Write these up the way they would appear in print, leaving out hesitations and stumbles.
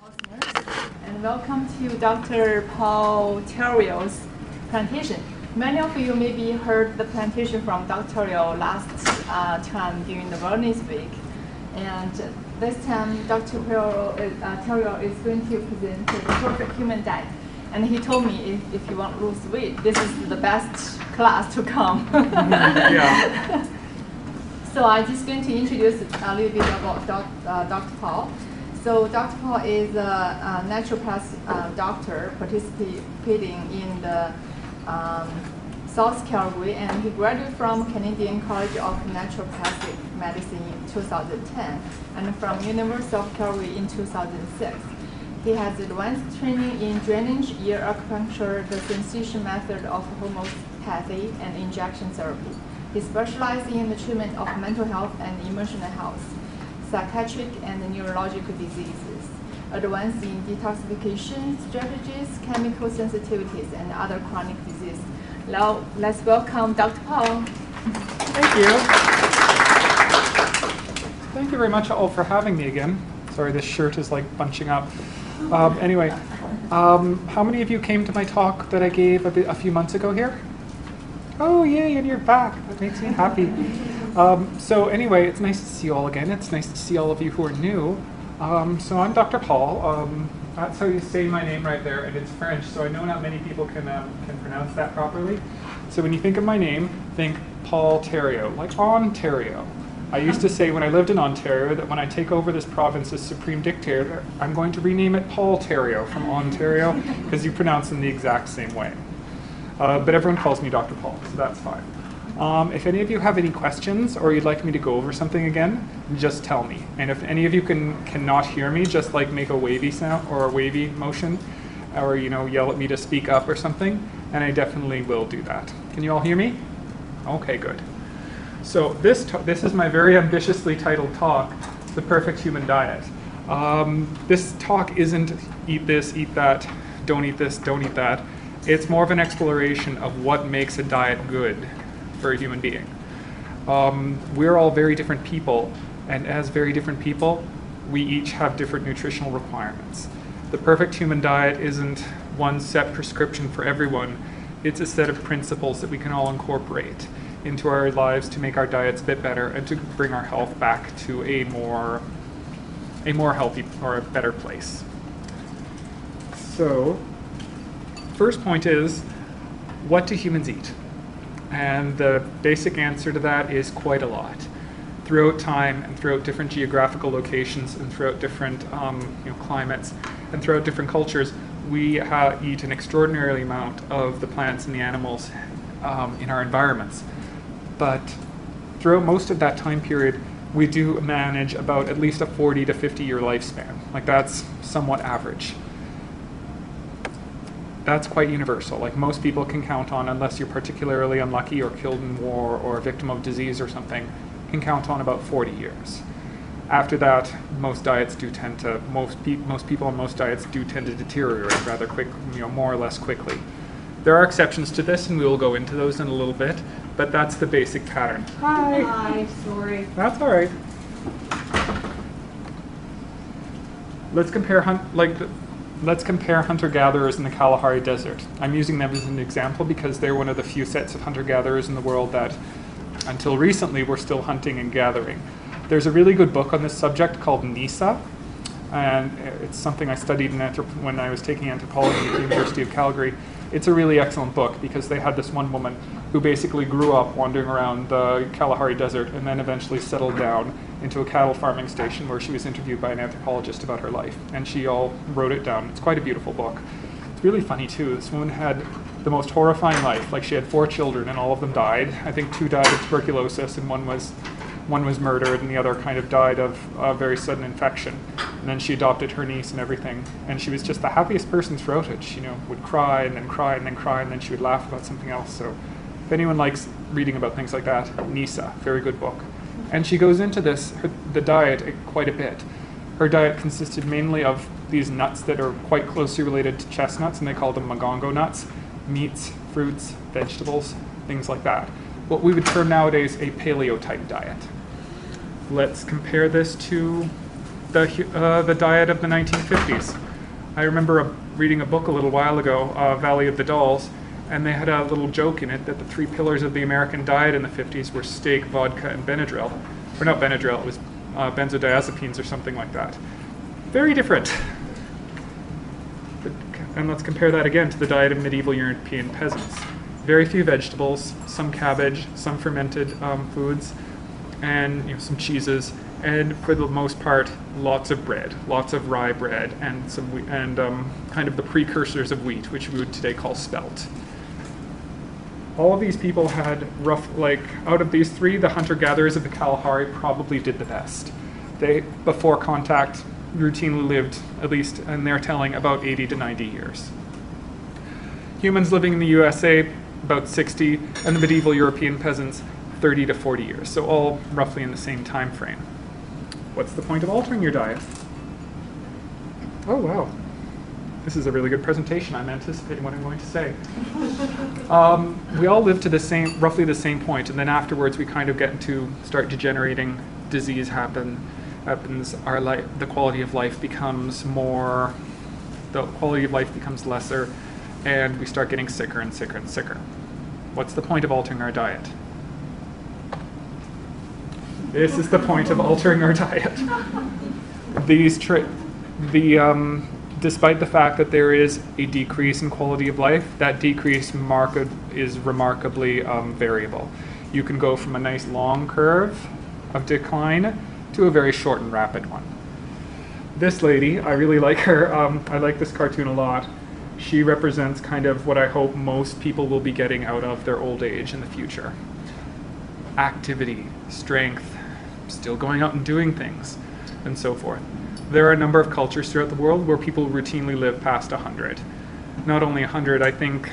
listeners, and welcome to Dr. Paul Terrio's presentation. Many of you maybe heard the presentation from Dr. Terrio last time during the Wellness Week. And this time, Dr. Terrio is going to present the perfect human diet. And he told me if you want to lose weight, this is the best class to come. Yeah. So I'm just going to introduce a little bit about Dr. Paul. So Dr. Paul is a naturopath doctor participating in the South Calgary, and he graduated from Canadian College of Naturopathic Medicine in 2010 and from University of Calgary in 2006. He has advanced training in drainage, ear acupuncture, the sensation method of homeopathy, and injection therapy. He specializes in the treatment of mental health and emotional health, psychiatric and neurological diseases, advanced in detoxification strategies, chemical sensitivities, and other chronic diseases. Now, let's welcome Dr. Paul. Thank you. Thank you very much all for having me again. Sorry, this shirt is like bunching up. Anyway, how many of you came to my talk that I gave a few months ago here? Oh, yay, and you're back. That makes me happy. So anyway, it's nice to see you all again. It's nice to see all of you who are new. So I'm Dr. Paul. That's how you say my name right there, and it's French, so I know not many people can pronounce that properly. So when you think of my name, think Paul Terrio, like Ontario. I used to say when I lived in Ontario that when I take over this province as Supreme Dictator, I'm going to rename it Paul Terrio from Ontario, because you pronounce them the exact same way. But everyone calls me Dr. Paul, so that's fine. If any of you have any questions or you'd like me to go over something again, just tell me. And if any of you cannot hear me, just like make a wavy sound or a wavy motion, or yell at me to speak up or something, and I definitely will do that. Can you all hear me? Okay, good. So this is my very ambitiously titled talk, The Perfect Human Diet. This talk isn't eat this, eat that, don't eat this, don't eat that. It's more of an exploration of what makes a diet good for a human being. We're all very different people, and as very different people, we each have different nutritional requirements. The perfect human diet isn't one set prescription for everyone. It's a set of principles that we can all incorporate into our lives to make our diets a bit better and to bring our health back to a more healthy or a better place. So, first point is, what do humans eat? And the basic answer to that is quite a lot. Throughout time and throughout different geographical locations and throughout different climates and throughout different cultures, we eat an extraordinary amount of the plants and the animals in our environments. But throughout most of that time period, we do manage about at least a 40 to 50 year lifespan. Like that's somewhat average. That's quite universal. Like most people can count on, unless you're particularly unlucky or killed in war or a victim of disease or something, can count on about 40 years. After that, most people on most diets do tend to deteriorate rather quick, more or less quickly. There are exceptions to this, and we will go into those in a little bit, but that's the basic pattern. Hi. Hi, sorry. That's all right. Let's compare hunter-gatherers in the Kalahari Desert. I'm using them as an example because they're one of the few sets of hunter-gatherers in the world that, until recently, were still hunting and gathering. There's a really good book on this subject called NISA, and it's something I studied when I was taking anthropology at the University of Calgary. It's a really excellent book because they had this one woman who basically grew up wandering around the Kalahari Desert and then eventually settled down into a cattle farming station where she was interviewed by an anthropologist about her life. And she all wrote it down. It's quite a beautiful book. It's really funny too. This woman had the most horrifying life. Like she had 4 children and all of them died. I think 2 died of tuberculosis and one was murdered and the other kind of died of a very sudden infection. And then she adopted her niece and everything. And she was just the happiest person throughout it. She would cry and then cry and then cry and then she would laugh about something else. So if anyone likes reading about things like that, NISA, very good book. And she goes into the diet quite a bit. Her diet consisted mainly of these nuts that are quite closely related to chestnuts, and they call them magongo nuts, meats, fruits, vegetables, things like that. What we would term nowadays a paleo-type diet. Let's compare this to the diet of the 1950s. I remember reading a book a little while ago, Valley of the Dolls, and they had a little joke in it that the 3 pillars of the American diet in the 50s were steak, vodka, and Benadryl. Or not Benadryl, it was benzodiazepines or something like that. Very different. And let's compare that again to the diet of medieval European peasants. Very few vegetables, some cabbage, some fermented foods, and some cheeses, and for the most part, lots of bread, lots of rye bread, and kind of the precursors of wheat, which we would today call spelt. All of these people had out of these 3, the hunter-gatherers of the Kalahari probably did the best. They, before contact, routinely lived, at least in their telling, about 80 to 90 years. Humans living in the USA, about 60, and the medieval European peasants, 30 to 40 years, so all roughly in the same time frame. What's the point of altering your diet? Oh, wow. This is a really good presentation. I'm anticipating what I'm going to say. We all live to roughly the same point, and then afterwards we kind of start degenerating. Disease happens. The quality of life becomes lesser, and we start getting sicker and sicker and sicker. What's the point of altering our diet? This is the point of altering our diet. Despite the fact that there is a decrease in quality of life, that decrease is remarkably variable. You can go from a nice long curve of decline to a very short and rapid one. This lady, I really like her. I like this cartoon a lot. She represents kind of what I hope most people will be getting out of their old age in the future. Activity, strength, still going out and doing things, and so forth. There are a number of cultures throughout the world where people routinely live past 100. Not only 100, I think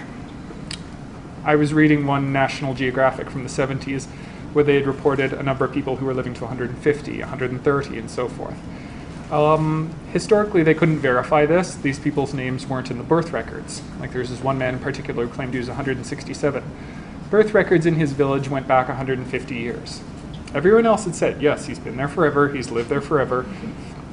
I was reading one National Geographic from the 70s where they had reported a number of people who were living to 150, 130, and so forth. Historically, they couldn't verify this. These people's names weren't in the birth records. Like there's this one man in particular who claimed he was 167. Birth records in his village went back 150 years. Everyone else had said, yes, he's been there forever, he's lived there forever.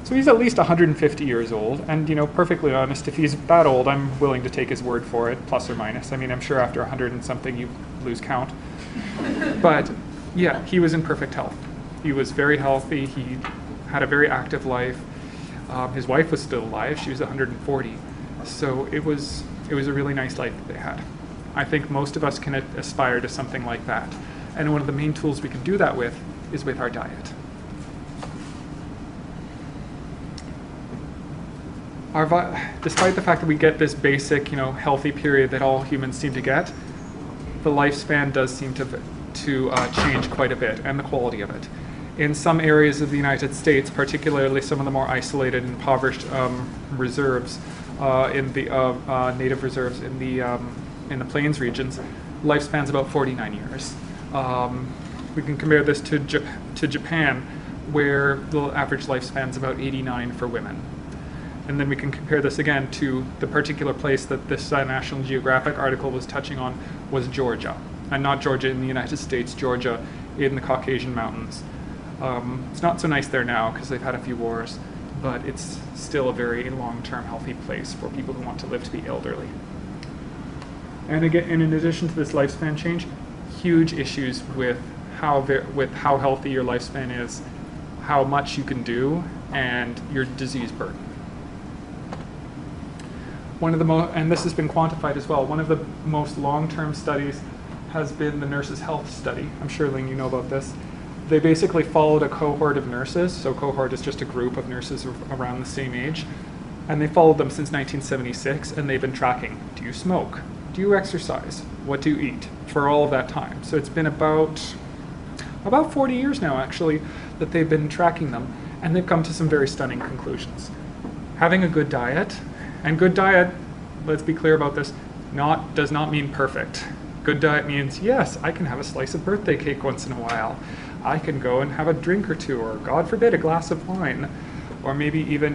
So he's at least 150 years old, and perfectly honest, if he's that old, I'm willing to take his word for it, plus or minus. I mean, I'm sure after 100 and something you lose count. But yeah, he was in perfect health. He was very healthy, he had a very active life. His wife was still alive, she was 140. So it was a really nice life that they had. I think most of us can aspire to something like that. And one of the main tools we can do that with is with our diet. Despite the fact that we get this basic, healthy period that all humans seem to get, the lifespan does seem to change quite a bit, and the quality of it. In some areas of the United States, particularly some of the more isolated and impoverished reserves, in the native reserves in the plains regions, lifespan's about 49 years. We can compare this to Japan, where the average lifespan's about 89 for women. And then we can compare this again to the particular place that this National Geographic article was touching on was Georgia. And not Georgia in the United States, Georgia in the Caucasian Mountains. It's not so nice there now because they've had a few wars, but it's still a very long-term healthy place for people who want to live to be elderly. And again, and in addition to this lifespan change, huge issues with how healthy your lifespan is, how much you can do, and your disease burden. One of the and this has been quantified as well, one of the most long-term studies has been the Nurses' Health Study. I'm sure, Ling, you know about this. They basically followed a cohort of nurses, so cohort is just a group of nurses around the same age, and they followed them since 1976, and they've been tracking, do you smoke? Do you exercise? What do you eat? For all of that time. So it's been about 40 years now, actually, that they've been tracking them, and they've come to some very stunning conclusions. Having a good diet, and good diet, let's be clear about this, does not mean perfect. Good diet means, yes, I can have a slice of birthday cake once in a while. I can go and have a drink or two, or God forbid, a glass of wine. Or maybe even,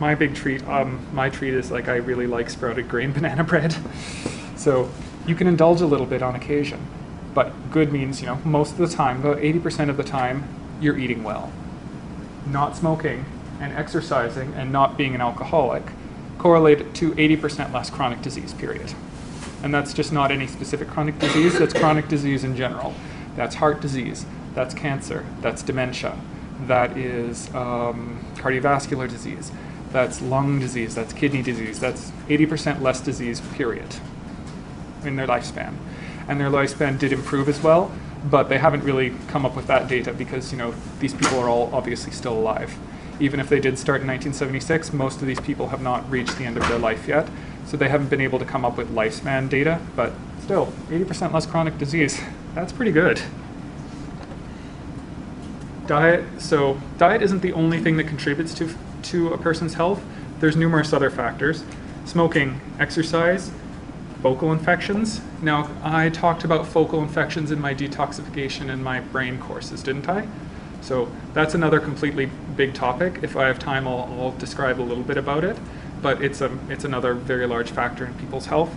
my big treat, my treat is I really like sprouted grain banana bread. So you can indulge a little bit on occasion. But good means, most of the time, about 80% of the time, you're eating well. not smoking and exercising and not being an alcoholic correlate to 80% less chronic disease, period. And that's just not any specific chronic disease, that's chronic disease in general. That's heart disease, that's cancer, that's dementia, that is cardiovascular disease, that's lung disease, that's kidney disease, that's 80% less disease, period, in their lifespan. And their lifespan did improve as well, but they haven't really come up with that data because, these people are all obviously still alive. Even if they did start in 1976, most of these people have not reached the end of their life yet, so they haven't been able to come up with lifespan data, but still, 80% less chronic disease. That's pretty good. Diet. So diet isn't the only thing that contributes to a person's health. There's numerous other factors. Smoking, exercise, focal infections. Now, I talked about focal infections in my detoxification and my brain courses, didn't I? So that's another completely big topic. If I have time, I'll describe a little bit about it. But it's another very large factor in people's health.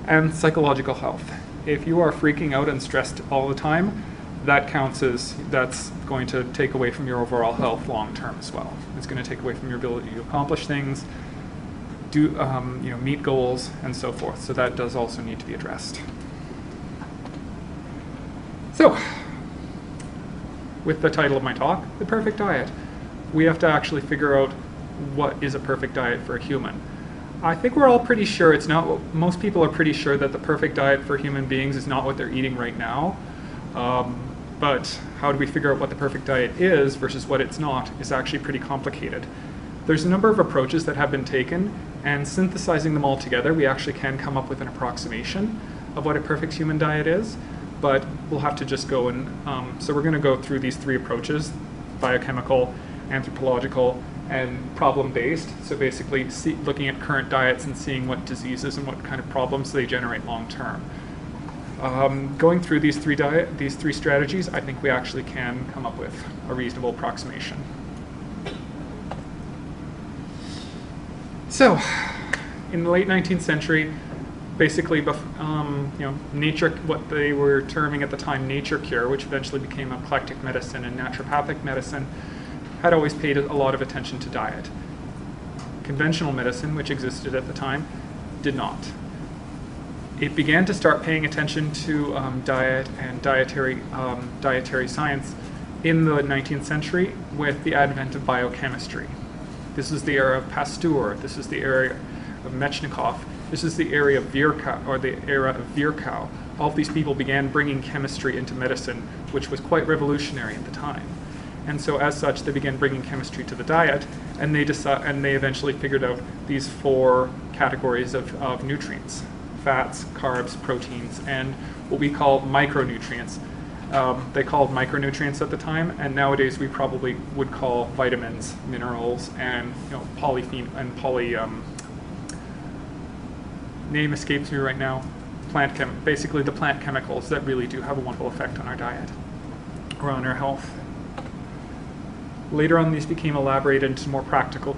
And psychological health. If you are freaking out and stressed all the time, that's going to take away from your overall health long term as well. It's going to take away from your ability to accomplish things, meet goals, and so forth. So that does also need to be addressed. So, with the title of my talk, The Perfect Diet, we have to actually figure out what is a perfect diet for a human. I think we're all pretty sure it's not. Most people are pretty sure that the perfect diet for human beings is not what they're eating right now. But how do we figure out what the perfect diet is versus what it's not is actually pretty complicated. There's a number of approaches that have been taken, and synthesizing them all together, we actually can come up with an approximation of what a perfect human diet is, but we'll have to just go and, so we're going to go through these three approaches: biochemical, anthropological, and problem-based. So basically looking at current diets and seeing what diseases and what kind of problems they generate long-term. Going through these three strategies, I think we actually can come up with a reasonable approximation. So, in the late 19th century, basically, nature, what they were terming at the time nature cure, which eventually became eclectic medicine and naturopathic medicine, had always paid a lot of attention to diet. Conventional medicine, which existed at the time, did not. It began to start paying attention to diet and dietary science in the 19th century with the advent of biochemistry. This is the era of Pasteur. This is the era of Metchnikoff. This is the era of Virchow. All of these people began bringing chemistry into medicine, which was quite revolutionary at the time. And so, as such, they began bringing chemistry to the diet, and they eventually figured out these four categories of nutrients: fats, carbs, proteins, and what we call micronutrients. They called micronutrients at the time, and nowadays we probably would call vitamins, minerals, and name escapes me right now. Basically the plant chemicals that really do have a wonderful effect on our diet or on our health. Later on, these became elaborated into more practical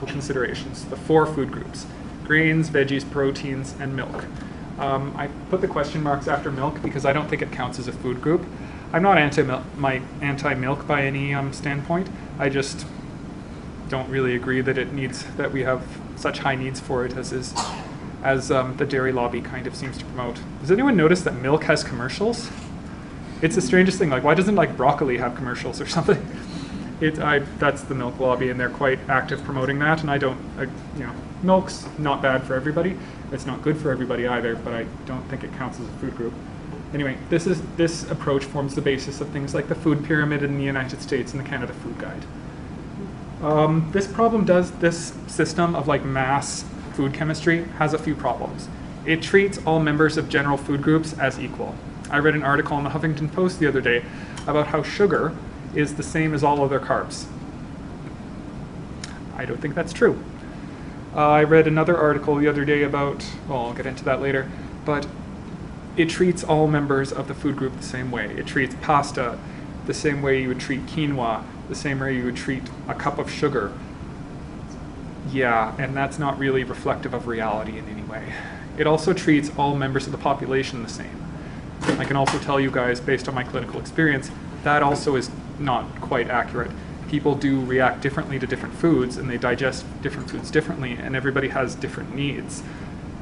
considerations. The four food groups: grains, veggies, proteins, and milk. I put the question marks after milk because I don't think it counts as a food group. I'm not anti-milk by any standpoint. I just don't really agree that we have such high needs for it as the dairy lobby kind of seems to promote. Does anyone notice that milk has commercials? It's the strangest thing. Like, why doesn't broccoli have commercials or something? That's the milk lobby, and they're quite active promoting that. And milk's not bad for everybody. It's not good for everybody either, but I don't think it counts as a food group. Anyway, this approach forms the basis of things like the food pyramid in the United States and the Canada Food Guide. This system of mass food chemistry has a few problems. It treats all members of general food groups as equal. I read an article in the Huffington Post the other day about how sugar is the same as all other carbs. I don't think that's true. I read another article the other day about, I'll get into that later, but it treats all members of the food group the same way. It treats pasta the same way you would treat quinoa, the same way you would treat a cup of sugar. Yeah, and that's not really reflective of reality in any way. It also treats all members of the population the same. I can also tell you guys, based on my clinical experience, that also is not quite accurate. people do react differently to different foods, and they digest different foods differently, and everybody has different needs.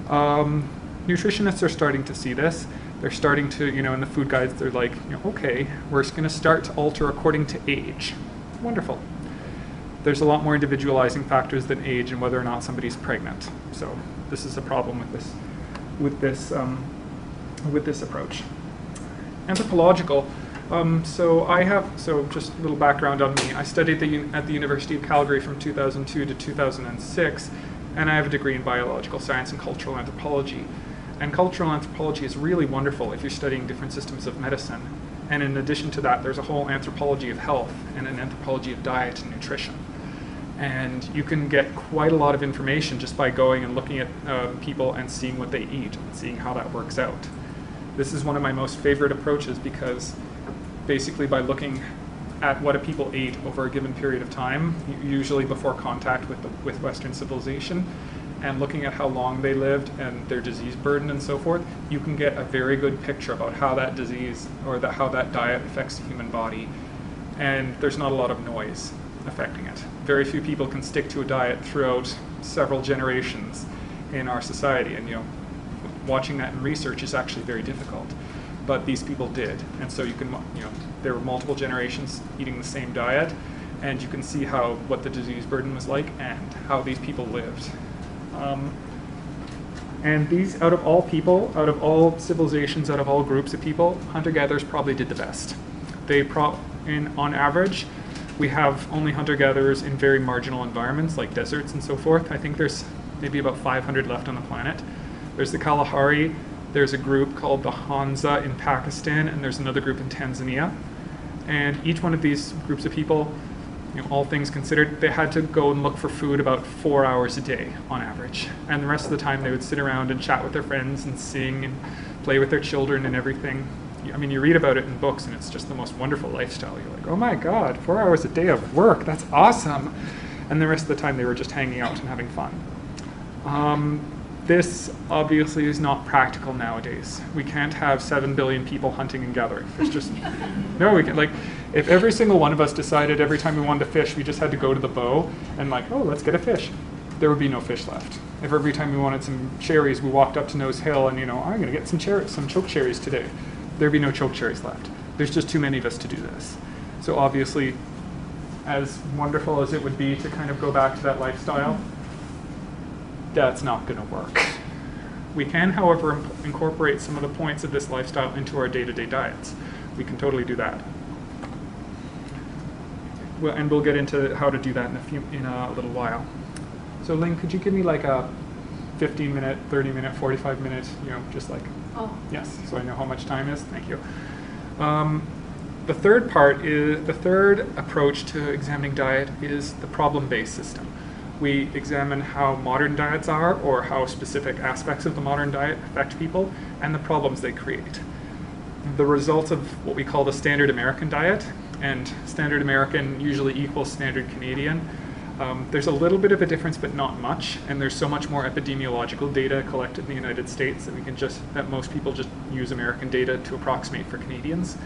Nutritionists are starting to see this. They're starting to, in the food guides, they're like, okay, we're going to start to alter according to age. Wonderful. There's a lot more individualizing factors than age and whether or not somebody's pregnant. So this is a problem with this approach. Anthropological. So just a little background on me. I studied at the University of Calgary from 2002 to 2006, and I have a degree in biological science and cultural anthropology. And cultural anthropology is really wonderful if you're studying different systems of medicine. And in addition to that, there's a whole anthropology of health and an anthropology of diet and nutrition. And you can get quite a lot of information just by going and looking at people and seeing what they eat and seeing how that works out. This is one of my most favorite approaches because basically by looking at what people ate over a given period of time, usually before contact with Western civilization, and looking at how long they lived and their disease burden and so forth, you can get a very good picture about how that disease or how that diet affects the human body. And there's not a lot of noise affecting it. Very few people can stick to a diet throughout several generations in our society, and watching that in research is actually very difficult. But these people did, and so you can, there were multiple generations eating the same diet, and you can see what the disease burden was like and how these people lived. And these, out of all people, out of all civilizations, out of all groups of people, hunter-gatherers probably did the best. On average, we have only hunter-gatherers in very marginal environments like deserts and so forth. I think there's maybe about 500 left on the planet. There's the Kalahari, there's a group called the Hansa in Pakistan, and there's another group in Tanzania. And each one of these groups of people, all things considered, they had to go and look for food about 4 hours a day on average. And the rest of the time they would sit around and chat with their friends and sing and play with their children and everything. I mean, you read about it in books and it's just the most wonderful lifestyle. You're like, oh my God, 4 hours a day of work, that's awesome. And the rest of the time they were just hanging out and having fun. This obviously is not practical nowadays. We can't have 7 billion people hunting and gathering. There's just, no, we can, if every single one of us decided every time we wanted to fish, we just had to go to the bow and oh, let's get a fish, there would be no fish left. If every time we wanted some cherries, we walked up to Nose Hill and, I'm gonna get some choke cherries today, there'd be no choke cherries left. There's just too many of us to do this. So obviously, as wonderful as it would be to kind of go back to that lifestyle, that's not gonna work. We can, however, incorporate some of the points of this lifestyle into our day-to-day diets. We can totally do that. And we'll get into how to do that in a little while. So Ling, could you give me a 15-minute, 30-minute, 45-minute, Oh. Yes, so I know how much time is. Thank you. The third approach to examining diet is the problem-based system. We examine how modern diets are, or how specific aspects of the modern diet affect people, and the problems they create. The results of what we call the standard American diet, and standard American usually equals standard Canadian. There's a little bit of a difference, but not much, and there's so much more epidemiological data collected in the United States that most people just use American data to approximate for Canadians.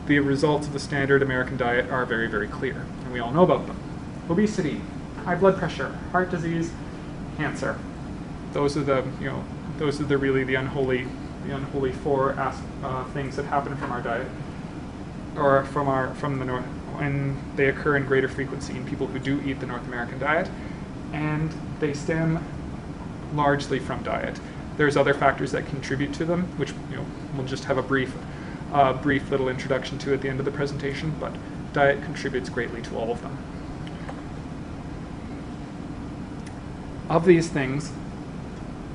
The results of the standard American diet are very, very clear, and we all know about them. Obesity, high blood pressure, heart disease, cancer. Those are really the unholy four things that happen from our diet, or from the north, and they occur in greater frequency in people who do eat the North American diet, and they stem largely from diet. There's other factors that contribute to them, which we'll just have a brief little introduction to at the end of the presentation, but diet contributes greatly to all of them. Of these things,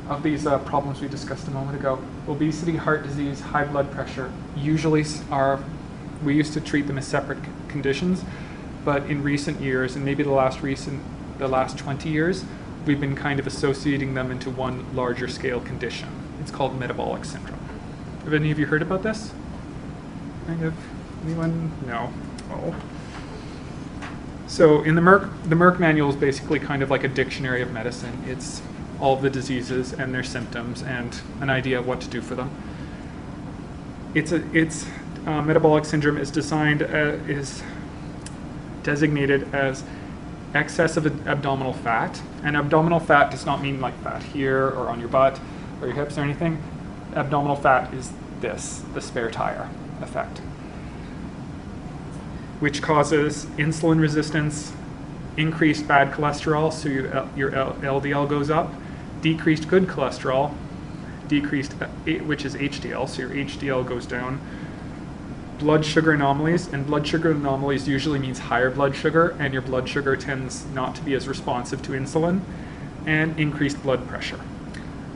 problems we discussed a moment ago, obesity, heart disease, high blood pressure usually we used to treat them as separate conditions, but in recent years, and maybe the last 20 years, we've been kind of associating them into one larger scale condition. It's called metabolic syndrome. Have any of you heard about this? Anyone? No. Oh. So in the Merck manual is basically kind of like a dictionary of medicine. It's all of the diseases and their symptoms and an idea of what to do for them. Metabolic syndrome is designed designated as excess of abdominal fat. And abdominal fat does not mean like fat here or on your butt or your hips or anything. Abdominal fat is this, the spare tire effect, which causes insulin resistance, increased bad cholesterol, so your LDL goes up, decreased good cholesterol, decreased, which is HDL, so your HDL goes down, blood sugar anomalies, and blood sugar anomalies usually means higher blood sugar, and your blood sugar tends not to be as responsive to insulin, and increased blood pressure.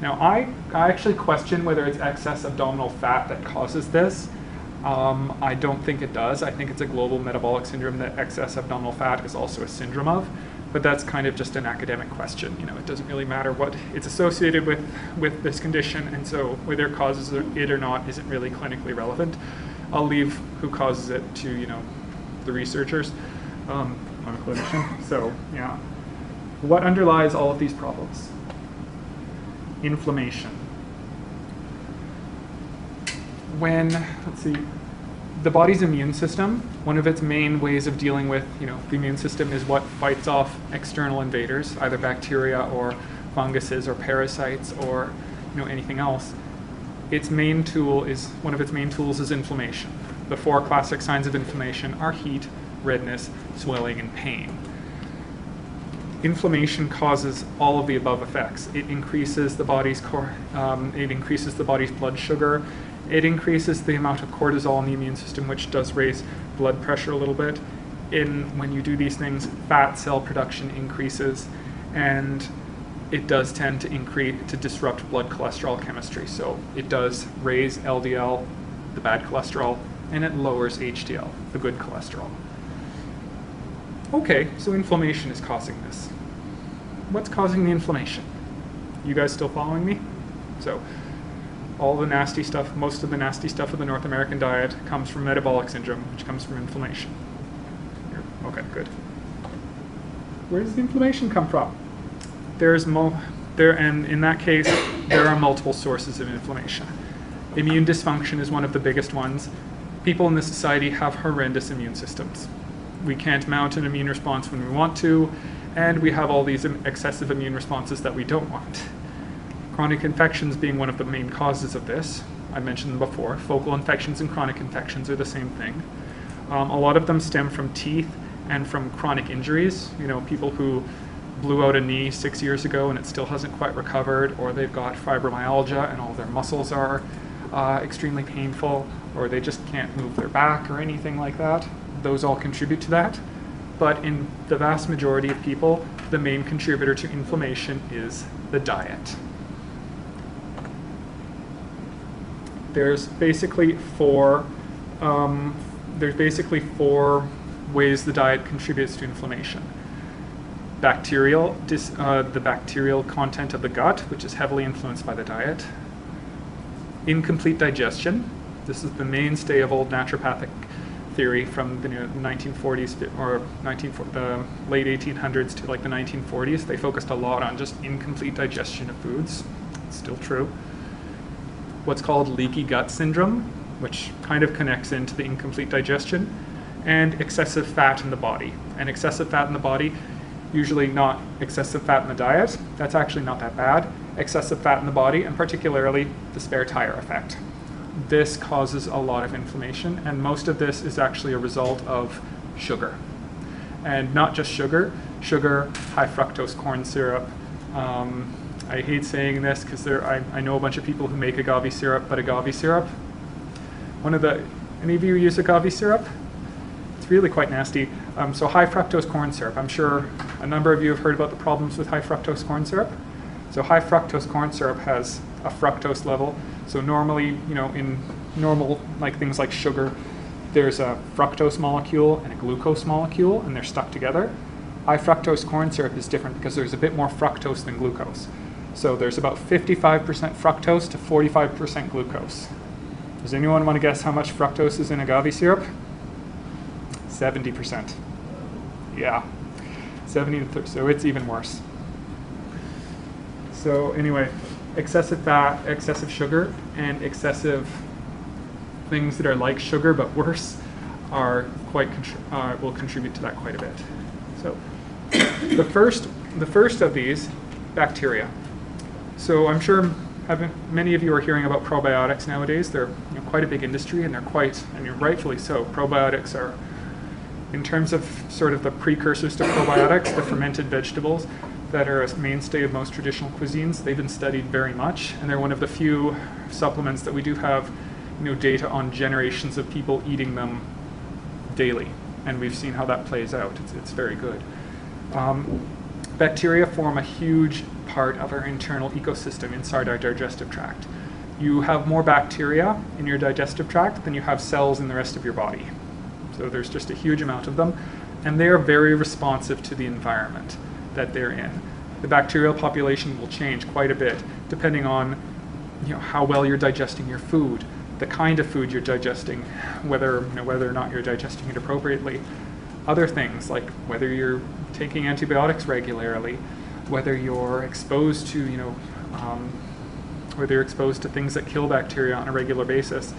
Now, I actually question whether it's excess abdominal fat that causes this. I don't think it does. I think it's a global metabolic syndrome that excess abdominal fat is also a syndrome of, but that's kind of just an academic question. You know, it doesn't really matter what it's associated with this condition, and so whether it causes it or not isn't really clinically relevant. I'll leave who causes it to, you know, the researchers. I'm a clinician, so yeah. What underlies all of these problems? Inflammation. When, let's see, the body's immune system, one of its main ways of dealing with, you know, the immune system is what fights off external invaders, either bacteria or funguses or parasites or, you know, anything else. Its main tool is, one of its main tools is inflammation. The 4 classic signs of inflammation are heat, redness, swelling, and pain. Inflammation causes all of the above effects. It increases the body's blood sugar. It increases the amount of cortisol in the immune system, which does raise blood pressure a little bit. When you do these things, fat cell production increases, and it does tend to disrupt blood cholesterol chemistry. So it does raise LDL, the bad cholesterol, and it lowers HDL, the good cholesterol. Okay, so inflammation is causing this. What's causing the inflammation? You guys still following me? So all the nasty stuff, most of the nasty stuff of the North American diet comes from metabolic syndrome, which comes from inflammation. Okay, good. Where does the inflammation come from? And in that case, there are multiple sources of inflammation. Immune dysfunction is one of the biggest ones. People in this society have horrendous immune systems. We can't mount an immune response when we want to, and we have all these excessive immune responses that we don't want. Chronic infections being one of the main causes of this. I mentioned them before. Focal infections and chronic infections are the same thing. A lot of them stem from teeth and from chronic injuries. You know, people who blew out a knee 6 years ago and it still hasn't quite recovered, or they've got fibromyalgia and all their muscles are extremely painful, or they just can't move their back or anything like that. Those all contribute to that. But in the vast majority of people, the main contributor to inflammation is the diet. There's basically four ways the diet contributes to inflammation. The bacterial content of the gut, which is heavily influenced by the diet. Incomplete digestion. This is the mainstay of old naturopathic theory from the 1940s or the late 1800s to like the 1940s. They focused a lot on just incomplete digestion of foods. It's still true. What's called leaky gut syndrome, which kind of connects into the incomplete digestion, and excessive fat in the body. And excessive fat in the body, usually not excessive fat in the diet. That's actually not that bad. Excessive fat in the body, and particularly the spare tire effect. This causes a lot of inflammation, and most of this is actually a result of sugar. And not just sugar, high fructose corn syrup. I hate saying this because I know a bunch of people who make agave syrup, but agave syrup, any of you use agave syrup? It's really quite nasty. So high fructose corn syrup, I'm sure a number of you have heard about the problems with high fructose corn syrup. So high fructose corn syrup has a fructose level. So normally, in normal things like sugar, there's a fructose molecule and a glucose molecule, and they're stuck together. High fructose corn syrup is different because there's a bit more fructose than glucose. So there's about 55% fructose to 45% glucose. Does anyone want to guess how much fructose is in agave syrup? 70%. Yeah, 70 to 30, so it's even worse. So anyway, excessive fat, excessive sugar, and excessive things that are like sugar but worse are will contribute to that quite a bit. So the first of these, bacteria. So I'm sure many of you are hearing about probiotics nowadays. They're quite a big industry, and and rightfully so. Probiotics are, in terms of sort of the precursors to probiotics, the fermented vegetables that are a mainstay of most traditional cuisines. They've been studied very much, and they're one of the few supplements that we do have data on generations of people eating them daily, and we've seen how that plays out. It's very good. Bacteria form a huge part of our internal ecosystem inside our digestive tract. You have more bacteria in your digestive tract than you have cells in the rest of your body. So there's just a huge amount of them, and they are very responsive to the environment that they're in. The bacterial population will change quite a bit depending on how well you're digesting your food, the kind of food you're digesting, whether or not you're digesting it appropriately. Other things like whether you're taking antibiotics regularly, whether you're exposed to things that kill bacteria on a regular basis,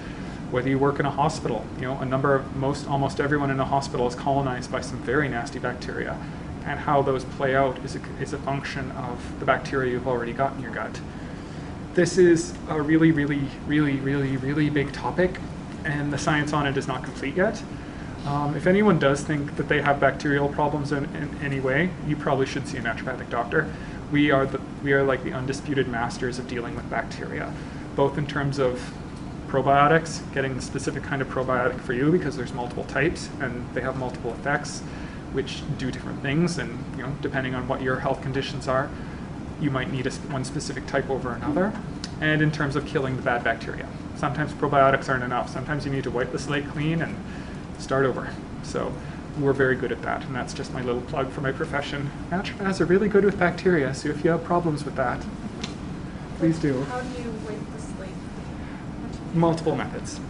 whether you work in a hospital. Almost everyone in a hospital is colonized by some very nasty bacteria, and how those play out is a function of the bacteria you've already got in your gut. This is a really, really, really, really, really big topic, and the science on it is not complete yet. If anyone does think that they have bacterial problems in any way, you probably should see a naturopathic doctor. We are like the undisputed masters of dealing with bacteria, both in terms of probiotics, getting the specific kind of probiotic for you, because there's multiple types and they have multiple effects which do different things, and depending on what your health conditions are, you might need one specific type over another. And in terms of killing the bad bacteria, sometimes probiotics aren't enough. Sometimes you need to wipe the slate clean and start over. So we're very good at that, and that's just my little plug for my profession. Naturopaths are really good with bacteria, so if you have problems with that, please do. How do you wipe the slate? Multiple methods.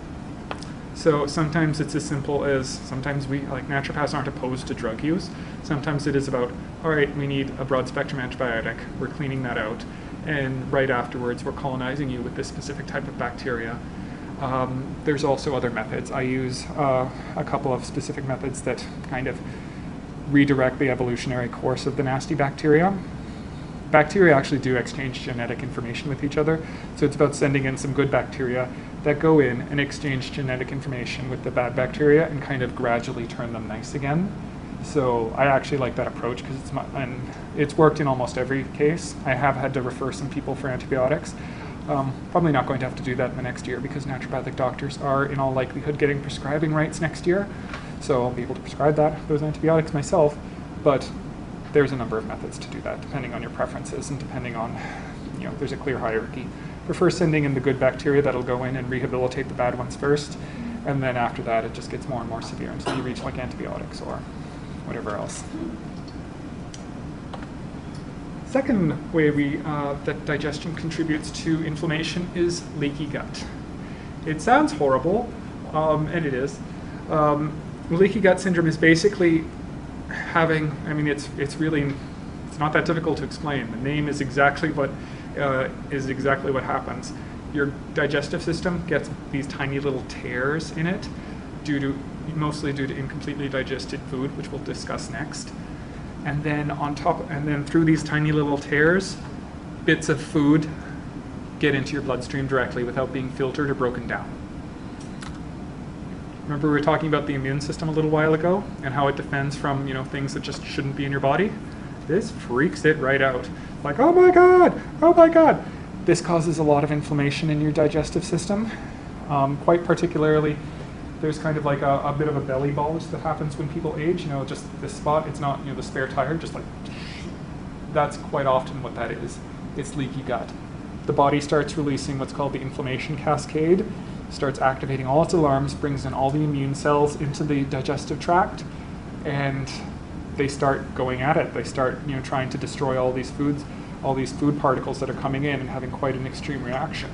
So sometimes it's as simple as, sometimes we, like naturopaths, aren't opposed to drug use. Sometimes it is about, all right, we need a broad spectrum antibiotic, we're cleaning that out, and right afterwards we're colonizing you with this specific type of bacteria. There's also other methods. I use a couple of specific methods that kind of redirect the evolutionary course of the nasty bacteria. Bacteria actually do exchange genetic information with each other, so it's about sending in some good bacteria that go in and exchange genetic information with the bad bacteria and kind of gradually turn them nice again. So I actually like that approach because it's worked in almost every case. I have had to refer some people for antibiotics. Probably not going to have to do that in the next year because naturopathic doctors are in all likelihood getting prescribing rights next year. So I'll be able to prescribe those antibiotics myself, but there's a number of methods to do that depending on your preferences and depending on, there's a clear hierarchy. Prefer sending in the good bacteria that'll go in and rehabilitate the bad ones first, and then after that it just gets more and more severe until you reach like antibiotics or whatever else. Second way that digestion contributes to inflammation is leaky gut. It sounds horrible, and it is. Leaky gut syndrome is basically having, it's not that difficult to explain. The name is exactly what happens. Your digestive system gets these tiny little tears in it, mostly due to incompletely digested food, which we'll discuss next. And then through these tiny little tears, bits of food get into your bloodstream directly without being filtered or broken down. Remember we were talking about the immune system a little while ago and how it defends from things that just shouldn't be in your body? This freaks it right out. Like, oh my God. This causes a lot of inflammation in your digestive system. Quite particularly, there's kind of like a bit of a belly bulge that happens when people age. Just this spot, it's not the spare tire, just like, that's quite often what that is. It's leaky gut. The body starts releasing what's called the inflammation cascade, starts activating all its alarms, brings in all the immune cells into the digestive tract, and they start going at it. They start trying to destroy all these food particles that are coming in and having quite an extreme reaction.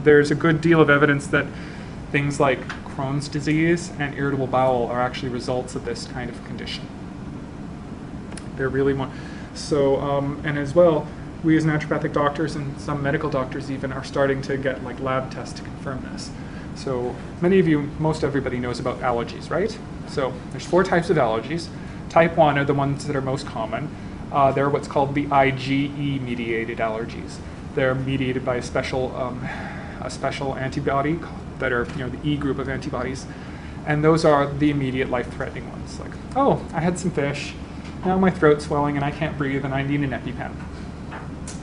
There's a good deal of evidence that things like Crohn's disease and irritable bowel are actually results of this kind of condition. They're really and as well, we as naturopathic doctors and some medical doctors even are starting to get like lab tests to confirm this. So most everybody knows about allergies, right? So there's 4 types of allergies. Type 1 are the ones that are most common. They're what's called the IgE-mediated allergies. They're mediated by a special antibody that are, the E group of antibodies. And those are the immediate life-threatening ones. Like, oh, I had some fish, now my throat's swelling and I can't breathe and I need an EpiPen.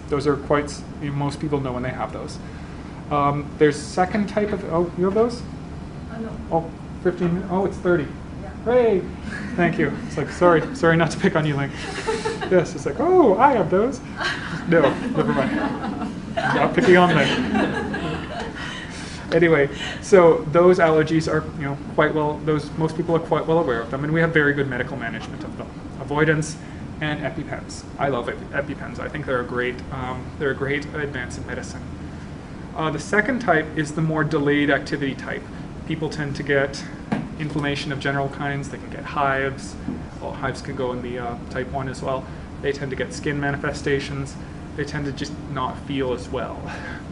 Those are quite, most people know when they have those. There's second type of, oh, you have those? No. Oh, 15, oh, it's 30. Yeah. Hey, thank you. It's like, sorry not to pick on you, Link. Yes, it's like, oh, I have those. No, never mind. I'm not picking on Link. Anyway, so those allergies are, quite well, most people are quite well aware of them, and we have very good medical management of them. Avoidance and EpiPens. I love EpiPens. I think they're a great advance in medicine. The second type is the more delayed activity type. People tend to get inflammation of general kinds. They can get hives. Well, hives can go in the type 1 as well. They tend to get skin manifestations. They tend to just not feel as well.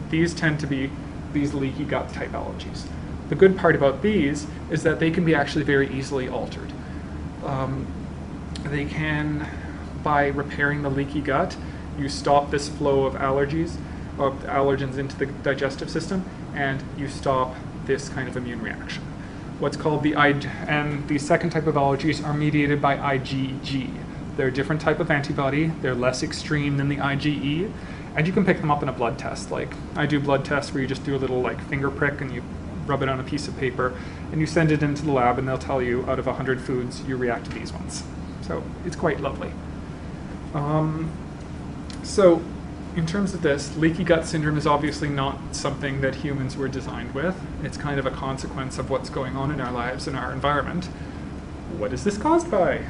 These tend to be these leaky gut type allergies. The good part about these is that they can be actually very easily altered. They can, by repairing the leaky gut, you stop this flow of allergies, of allergens into the digestive system, and you stop this kind of immune reaction. What's called and the second type of allergies are mediated by IgG. They're a different type of antibody. They're less extreme than the IgE, and you can pick them up in a blood test. Like, I do blood tests where you just do a little finger prick and you rub it on a piece of paper and you send it into the lab and they'll tell you out of 100 foods you react to these ones. So it's quite lovely. So in terms of this, leaky gut syndrome is obviously not something that humans were designed with. It's kind of a consequence of what's going on in our lives and our environment. What is this caused by?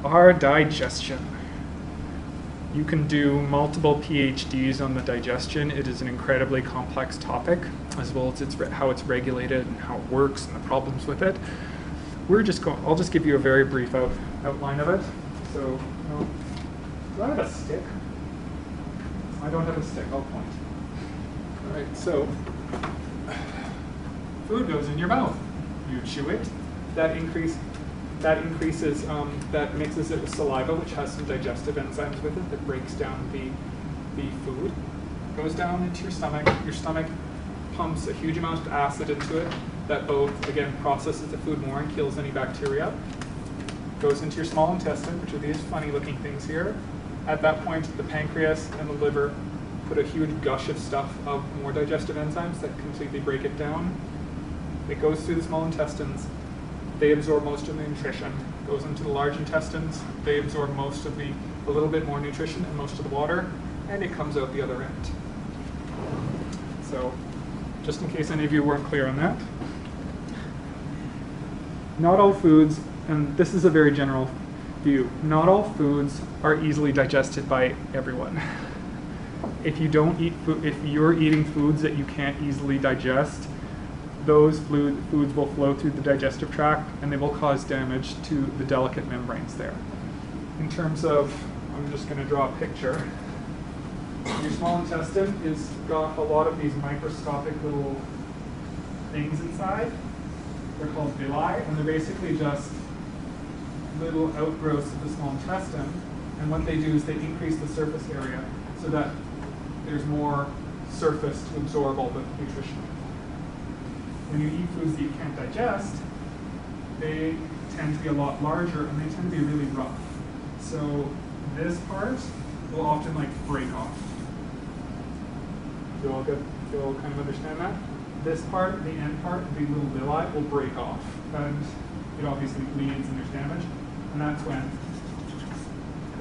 Our digestion. You can do multiple PhDs on the digestion. It is an incredibly complex topic, as well as how it's regulated and how it works and the problems with it. I'll just give you a very brief outline of it. So, do I have a stick? I don't have a stick, I'll point. All right, so food goes in your mouth. You chew it. That mixes it with saliva, which has some digestive enzymes with it that breaks down the food. Goes down into your stomach. Your stomach pumps a huge amount of acid into it that both, again, processes the food more and kills any bacteria. Goes into your small intestine, which are these funny looking things here. At that point, the pancreas and the liver put a huge gush of stuff of more digestive enzymes that completely break it down. It goes through the small intestines. They absorb most of the nutrition. Goes into the large intestines. They absorb most of a little bit more nutrition and most of the water, and it comes out the other end. So, just in case any of you weren't clear on that, not all foods, and this is a very general view, not all foods are easily digested by everyone. If you're eating foods that you can't easily digest, those foods will flow through the digestive tract and they will cause damage to the delicate membranes there. In terms of, I'm just going to draw a picture. Your small intestine is got a lot of these microscopic little things inside. They're called villi, and they're basically just little outgrowths of the small intestine. And what they do is they increase the surface area so that there's more surface to absorb all the nutrition. When you eat foods that you can't digest, they tend to be a lot larger and they tend to be really rough. So this part will often break off. You all kind of understand that? This part, the end part, the little villi will break off. And it obviously bleeds and there's damage. And that's when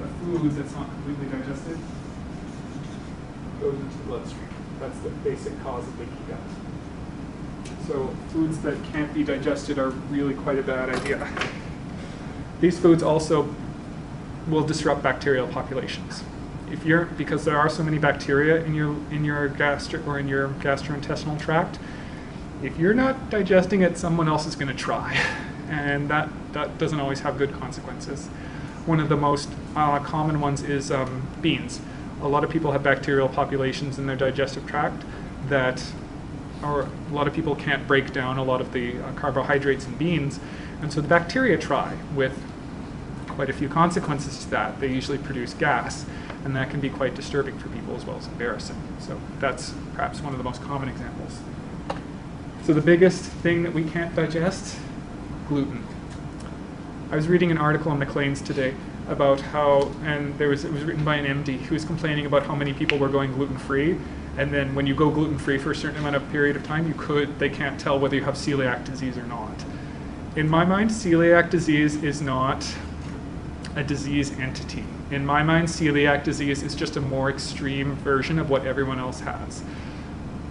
the food that's not completely digested goes into the bloodstream. That's the basic cause of leaky gut. So foods that can't be digested are really quite a bad idea. These foods also will disrupt bacterial populations. Because there are so many bacteria in your gastrointestinal tract, if you're not digesting it, someone else is going to try, and that doesn't always have good consequences. One of the most common ones is beans. A lot of people have bacterial populations in their digestive tract that or a lot of people can't break down a lot of the carbohydrates in beans, and so the bacteria try, with quite a few consequences to that. They usually produce gas, and that can be quite disturbing for people as well as embarrassing. So that's perhaps one of the most common examples. So the biggest thing that we can't digest, gluten. I was reading an article on Maclean's today about how, and it was written by an MD who was complaining about how many people were going gluten-free, and then when you go gluten-free for a certain amount of period of time, they can't tell whether you have celiac disease or not. In my mind, celiac disease is not a disease entity. In my mind, celiac disease is just a more extreme version of what everyone else has.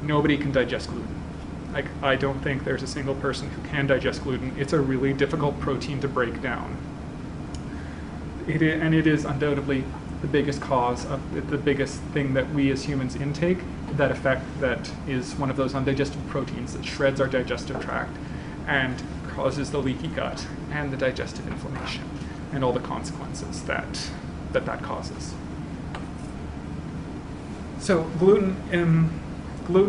Nobody can digest gluten. Like, I don't think there's a single person who can digest gluten. It's a really difficult protein to break down. It is undoubtedly the biggest cause of the biggest thing that we as humans intake, that is one of those undigested proteins that shreds our digestive tract and causes the leaky gut and the digestive inflammation and all the consequences that causes. So gluten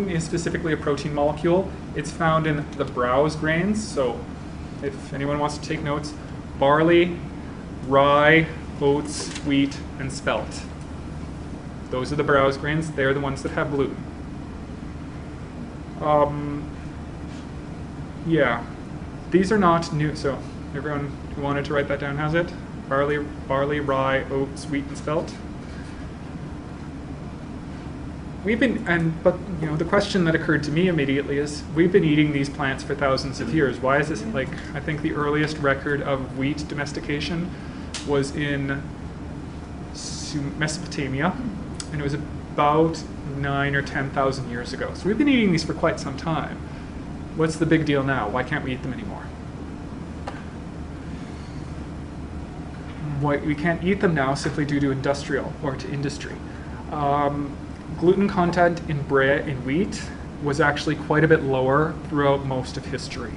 is specifically a protein molecule. It's found in the browse grains. So if anyone wants to take notes, barley, rye, oats, wheat, and spelt. Those are the browse grains. They're the ones that have gluten. Yeah, these are not new. So everyone who wanted to write that down has it. Barley, rye, oats, wheat, and spelt. But the question that occurred to me immediately is, we've been eating these plants for thousands of years. Why is this, I think the earliest record of wheat domestication was in Mesopotamia, and it was about 9,000 or 10,000 years ago. So we've been eating these for quite some time. What's the big deal now? Why can't we eat them anymore? We can't eat them now simply due to industry. Gluten content in bread and wheat was actually quite a bit lower throughout most of history.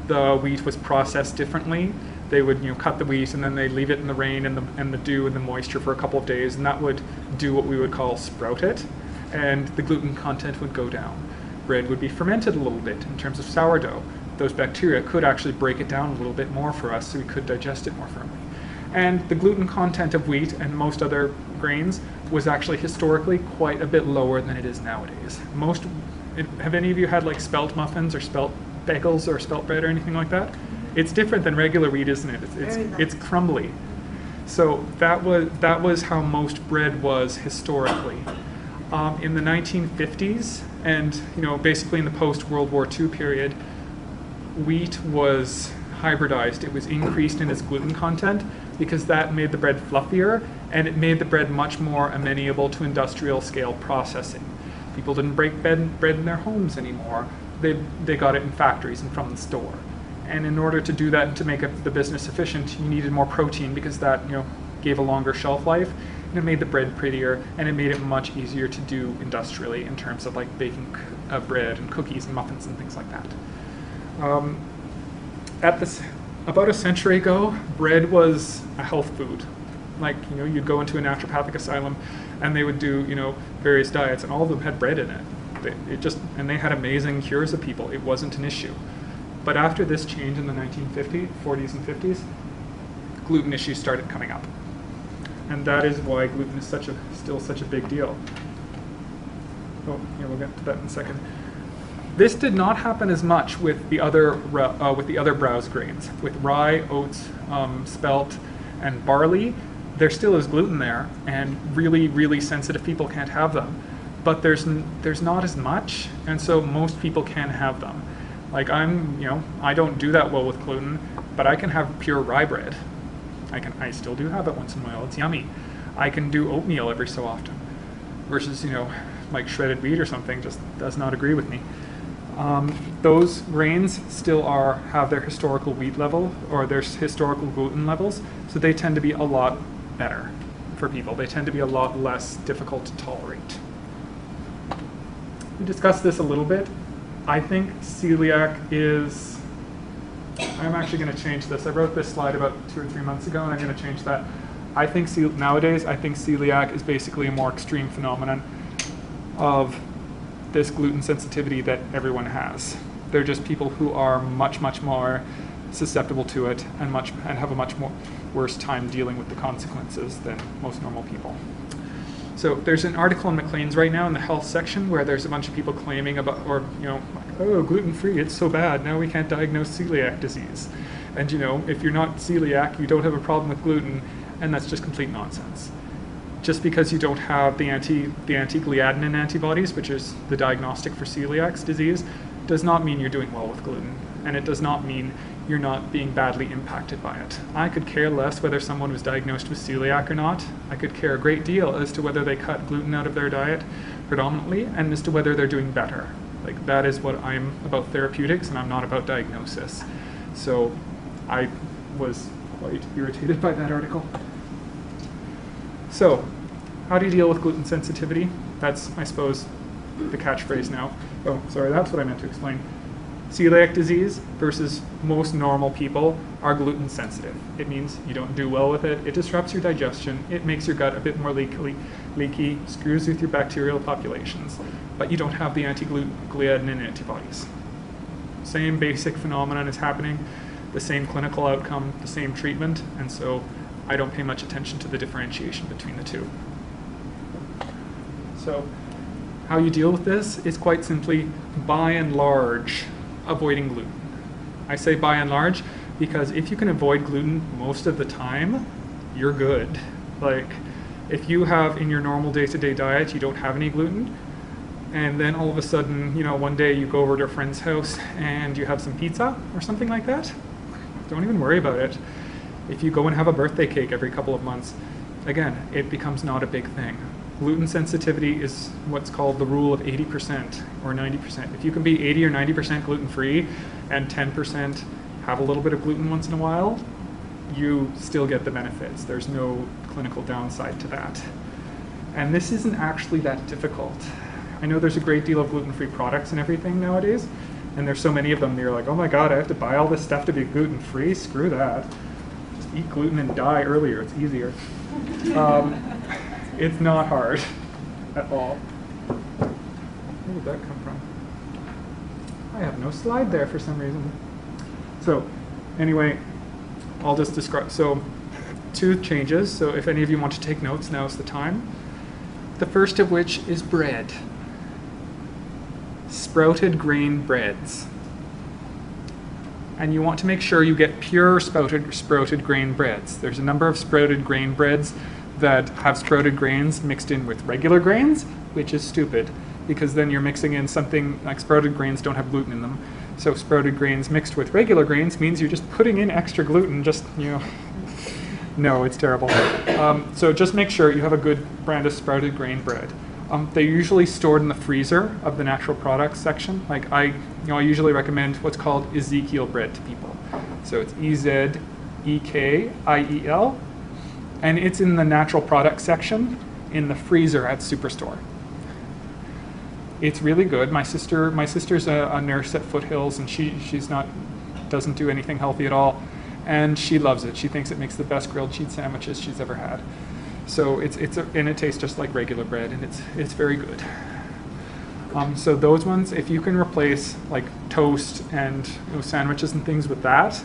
The wheat was processed differently. They would cut the wheat and then they'd leave it in the rain and the dew and the moisture for a couple of days, and that would do what we would call sprout it, and the gluten content would go down. Bread would be fermented a little bit in terms of sourdough. Those bacteria could actually break it down a little bit more for us so we could digest it more firmly. And the gluten content of wheat and most other grains was actually historically quite a bit lower than it is nowadays. Have any of you had spelt muffins or spelt bagels or spelt bread or anything like that? It's different than regular wheat, isn't it? It's crumbly. So that was how most bread was historically. In the 1950s and basically in the post-World War II period, wheat was hybridized. It was increased in its gluten content because that made the bread fluffier, and it made the bread much more amenable to industrial scale processing. People didn't break bread in their homes anymore. They got it in factories and from the store. And in order to do that and to make the business efficient, you needed more protein because that gave a longer shelf life, and it made the bread prettier, and it made it much easier to do industrially in terms of baking bread and cookies and muffins and things like that. About a century ago, bread was a health food. You'd go into a naturopathic asylum and they would do, various diets, and all of them had bread in it. And they had amazing cures of people. It wasn't an issue. But after this change in the 40s and 50s, gluten issues started coming up. And that is why gluten is still such a big deal. Oh, yeah, we'll get to that in a second. This did not happen as much with the other browse grains. With rye, oats, spelt, and barley, there still is gluten there, and really, really sensitive people can't have them. But there's not as much, and so most people can have them. I don't do that well with gluten, but I can have pure rye bread. I still do have it once in a while. It's yummy. I can do oatmeal every so often, versus shredded wheat or something just does not agree with me. Those grains still have their historical wheat level or their historical gluten levels, so they tend to be a lot better for people. They tend to be a lot less difficult to tolerate. We discussed this a little bit. I think celiac is, I'm actually going to change this. I wrote this slide about 2 or 3 months ago, and I'm going to change that. Nowadays, I think celiac is basically a more extreme phenomenon of this gluten sensitivity that everyone has. They're just people who are much, much more susceptible to it and have a much more worse time dealing with the consequences than most normal people. So there's an article in Maclean's right now in the health section where there's a bunch of people claiming about, or oh, gluten-free, it's so bad, now we can't diagnose celiac disease. And if you're not celiac, you don't have a problem with gluten, and that's just complete nonsense. Just because you don't have the anti-gliadinin antibodies, which is the diagnostic for celiac disease, does not mean you're doing well with gluten, and it does not mean you're not being badly impacted by it. I could care less whether someone was diagnosed with celiac or not. I could care a great deal as to whether they cut gluten out of their diet predominantly, and as to whether they're doing better. Like, that is what I'm about therapeutics, and I'm not about diagnosis. So I was quite irritated by that article. So, how do you deal with gluten sensitivity? That's, I suppose, the catchphrase now. Oh, sorry, that's what I meant to explain. Celiac disease versus most normal people are gluten sensitive. It means you don't do well with it, it disrupts your digestion, it makes your gut a bit more leaky, screws with your bacterial populations, but you don't have the anti-gliadinin antibodies. Same basic phenomenon is happening, the same clinical outcome, the same treatment, and so I don't pay much attention to the differentiation between the two. So, how you deal with this is quite simply, by and large, avoiding gluten. I say by and large because if you can avoid gluten most of the time, you're good. Like, if you have in your normal day-to-day diet, you don't have any gluten, and then all of a sudden, one day you go over to a friend's house and you have some pizza or something like that, don't even worry about it. If you go and have a birthday cake every couple of months, again, it becomes not a big thing. Gluten sensitivity is what's called the rule of 80% or 90%. If you can be 80 or 90% gluten-free and 10% have a little bit of gluten once in a while, you still get the benefits. There's no clinical downside to that. And this isn't actually that difficult. I know there's a great deal of gluten-free products and everything nowadays, and there's so many of them, you're like, oh my god, I have to buy all this stuff to be gluten-free? Screw that. Just eat gluten and die earlier, it's easier. It's not hard at all. Where did that come from? I have no slide there for some reason. So anyway, I'll just describe. So 2 changes. So if any of you want to take notes, now's the time. The first of which is bread. Sprouted grain breads. And you want to make sure you get pure sprouted grain breads. There's a number of sprouted grain breads that have sprouted grains mixed in with regular grains, which is stupid, because then you're mixing in something like sprouted grains don't have gluten in them. So sprouted grains mixed with regular grains means you're just putting in extra gluten, no, it's terrible. So just make sure you have a good brand of sprouted grain bread. They're usually stored in the freezer of the natural products section. Like I usually recommend what's called Ezekiel bread to people. So it's Ezekiel, and it's in the natural products section in the freezer at Superstore. It's really good. My sister's a nurse at Foothills, and she doesn't do anything healthy at all, and she loves it. She thinks it makes the best grilled cheese sandwiches she's ever had. So and it tastes just like regular bread, and it's very good. So those ones, if you can replace like toast and sandwiches and things with that,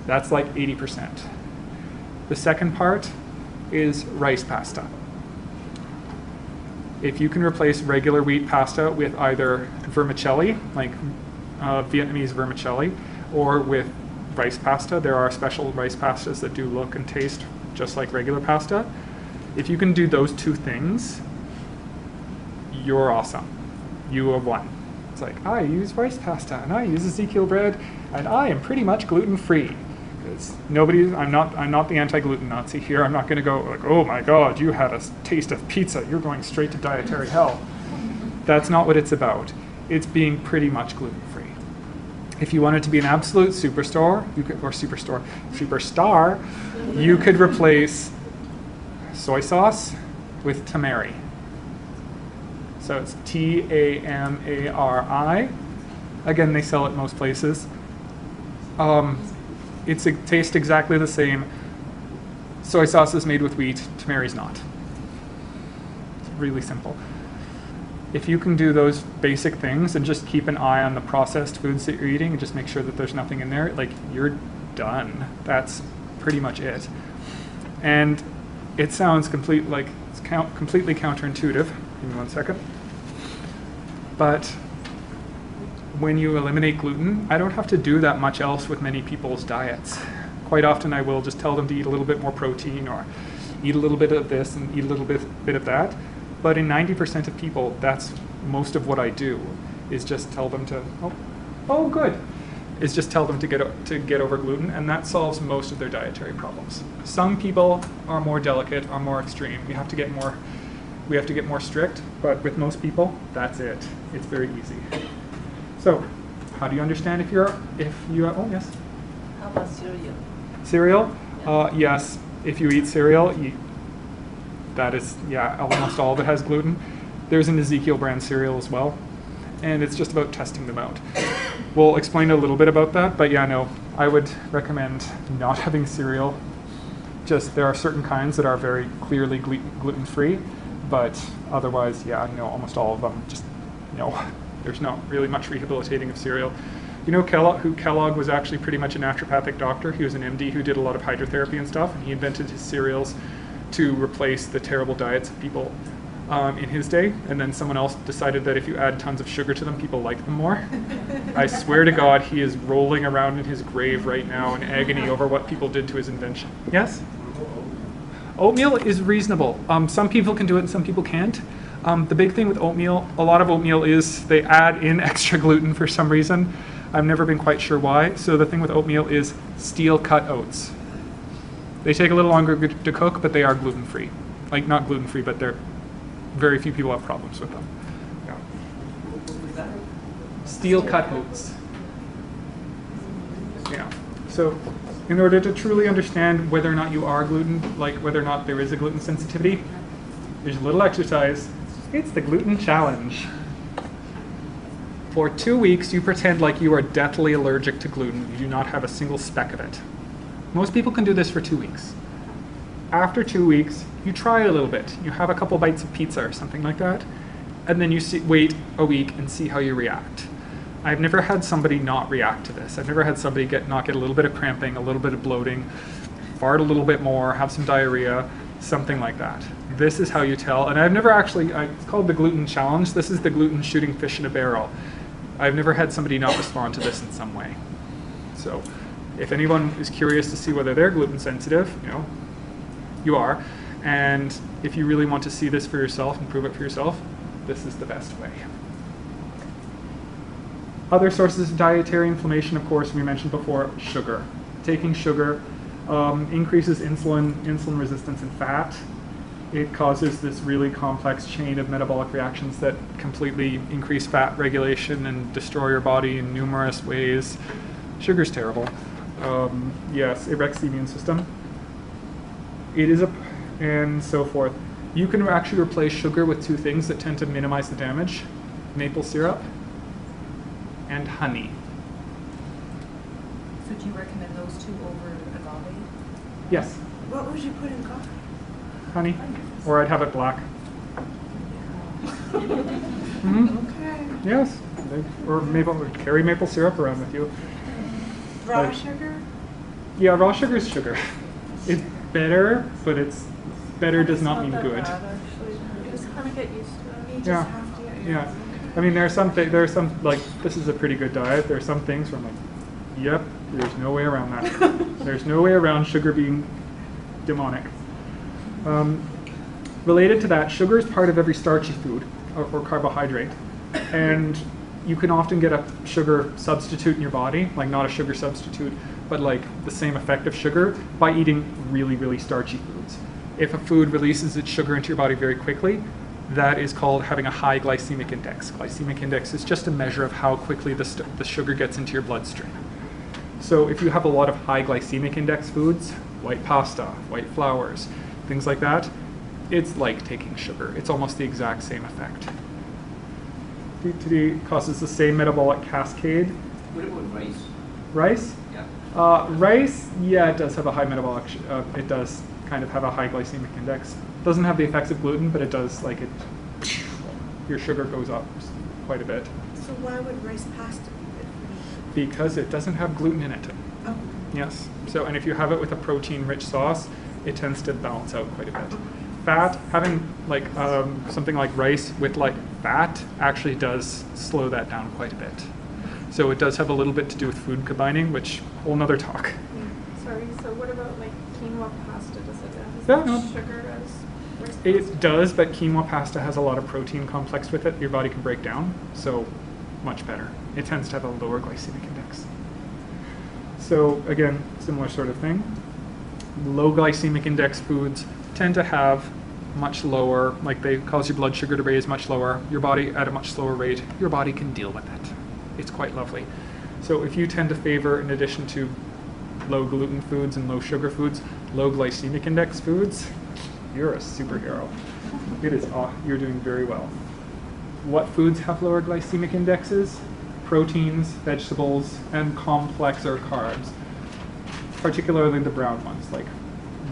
that's like 80%. The second part is rice pasta. If you can replace regular wheat pasta with either vermicelli, like Vietnamese vermicelli, or with rice pasta, there are special rice pastas that do look and taste just like regular pasta. If you can do those 2 things, you're awesome. You have won. It's like, I use rice pasta, and I use Ezekiel bread, and I am pretty much gluten-free. I'm not the anti-gluten Nazi here. I'm not going to go like, oh my god, you had a taste of pizza, you're going straight to dietary hell. That's not what it's about. It's being pretty much gluten-free. If you wanted to be an absolute superstar, you could replace soy sauce with tamari. So it's Tamari. Again, they sell it most places. It tastes exactly the same. Soy sauce is made with wheat, tamari's not. It's really simple. if you can do those basic things and just keep an eye on the processed foods that you're eating and just make sure that there's nothing in there, like, you're done. That's pretty much it. And it sounds completely counterintuitive. Give me 1 second. But when you eliminate gluten, I don't have to do that much else with many people's diets. Quite often I will just tell them to eat a little bit more protein or eat a little bit of this and eat a little bit of that. But in 90% of people, that's most of what I do, is just tell them to, is just tell them to get over gluten, and that solves most of their dietary problems. Some people are more delicate, are more extreme. We have to get more strict, but with most people, that's it. It's very easy. So, how do you understand if you oh yes? How about cereal? Cereal? Yes. If you eat cereal, that is, almost all of it has gluten. There's an Ezekiel brand cereal as well, and it's just about testing them out. We'll explain a little bit about that, but I would recommend not having cereal. Just, there are certain kinds that are very clearly gluten-free, but otherwise, almost all of them, just, there's not really much rehabilitating of cereal. You know Kellogg was actually pretty much a naturopathic doctor. He was an MD who did a lot of hydrotherapy and stuff, and he invented his cereals to replace the terrible diets of people in his day, and then someone else decided that if you add tons of sugar to them, people like them more. I swear to God, he is rolling around in his grave right now in agony over what people did to his invention. Yes? Oatmeal is reasonable. Some people can do it and some people can't. The big thing with oatmeal, a lot of oatmeal is they add in extra gluten for some reason. I've never been quite sure why. So the thing with oatmeal is steel cut oats. They take a little longer to cook, but they are gluten-free. Like, not gluten-free, but very few people have problems with them. Yeah. Steel cut oats. Yeah. So in order to truly understand whether or not you are gluten, like whether or not there is a gluten sensitivity, there's a little exercise. It's the gluten challenge. For 2 weeks, you pretend like you are deathly allergic to gluten. You do not have a single speck of it. Most people can do this for 2 weeks. After 2 weeks, you try a little bit. You have a couple bites of pizza or something like that, and then you wait a week and see how you react. I've never had somebody not react to this. I've never had somebody not get a little bit of cramping, a little bit of bloating, fart a little bit more, have some diarrhea, something like that. This is how you tell, and I've never actually, it's called the gluten challenge. This is the gluten shooting fish in a barrel. I've never had somebody not respond to this in some way. So if anyone is curious to see whether they're gluten sensitive, you are. And if you really want to see this for yourself and prove it for yourself, this is the best way. Other sources of dietary inflammation, of course, we mentioned before, sugar. Taking sugar increases insulin resistance and fat. It causes this really complex chain of metabolic reactions that completely increase fat regulation and destroy your body in numerous ways. Sugar's terrible. Yes, it wrecks the immune system. It is and so forth. You can actually replace sugar with two things that tend to minimize the damage: maple syrup and honey. So do you recommend those two over agave? Yes. What would you put in coffee? Honey, or I'd have it black. Okay. Yes, or carry maple syrup around with you. Raw sugar? Yeah, raw sugar is sugar. It's better, but better does not mean good. You just kind of get used to it. You just Yeah, have to get used yeah. I mean, there are some like, this is a pretty good diet. There are some things where I'm like, yep, there's no way around that. There's no way around sugar being demonic. Related to that, sugar is part of every starchy food or carbohydrate, and you can often get a sugar substitute in your body, like not a sugar substitute, but like the same effect of sugar by eating really, really starchy foods. If a food releases its sugar into your body very quickly, that is called having a high glycemic index. Glycemic index is just a measure of how quickly the sugar gets into your bloodstream. So if you have a lot of high glycemic index foods, white pasta, white flours, things like that, it's like taking sugar. It's almost the exact same effect. It causes the same metabolic cascade. What about rice? Rice? Yeah. Rice, yeah, it does have a high metabolic, it does kind of have a high glycemic index. Doesn't have the effects of gluten, but it does, like, it your sugar goes up quite a bit. So why would rice pasta be good for me? Because it doesn't have gluten in it. Oh, Yes. So, and if you have it with a protein-rich sauce, it tends to balance out quite a bit. Fat, having like something like rice with like fat actually does slow that down quite a bit. So it does have a little bit to do with food combining, which whole nother talk. sorry. So what about like quinoa pasta? Does it have as Yeah, much no. sugar as rice pasta? It does, but quinoa pasta has a lot of protein complex with it your body can break down, so much better. It tends to have a lower glycemic index. So again, similar sort of thing. Low glycemic index foods tend to have much lower, like they cause your blood sugar to raise much lower, your body at a much slower rate, your body can deal with it. It's quite lovely. So if you tend to favor, in addition to low gluten foods and low sugar foods, low glycemic index foods, you're a superhero. It is, you're doing very well. What foods have lower glycemic indexes? Proteins, vegetables, and complexer carbs, particularly the brown ones, like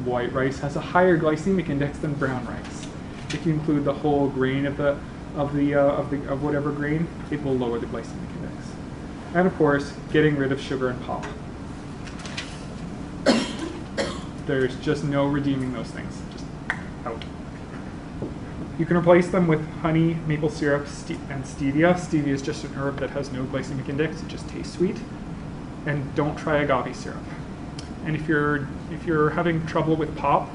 white rice has a higher glycemic index than brown rice. If you include the whole grain of whatever grain, it will lower the glycemic index. And of course, getting rid of sugar and pop. There's just no redeeming those things. Just out. You can replace them with honey, maple syrup, and stevia. Stevia is just an herb that has no glycemic index. It just tastes sweet. And don't try agave syrup. And if you're having trouble with pop,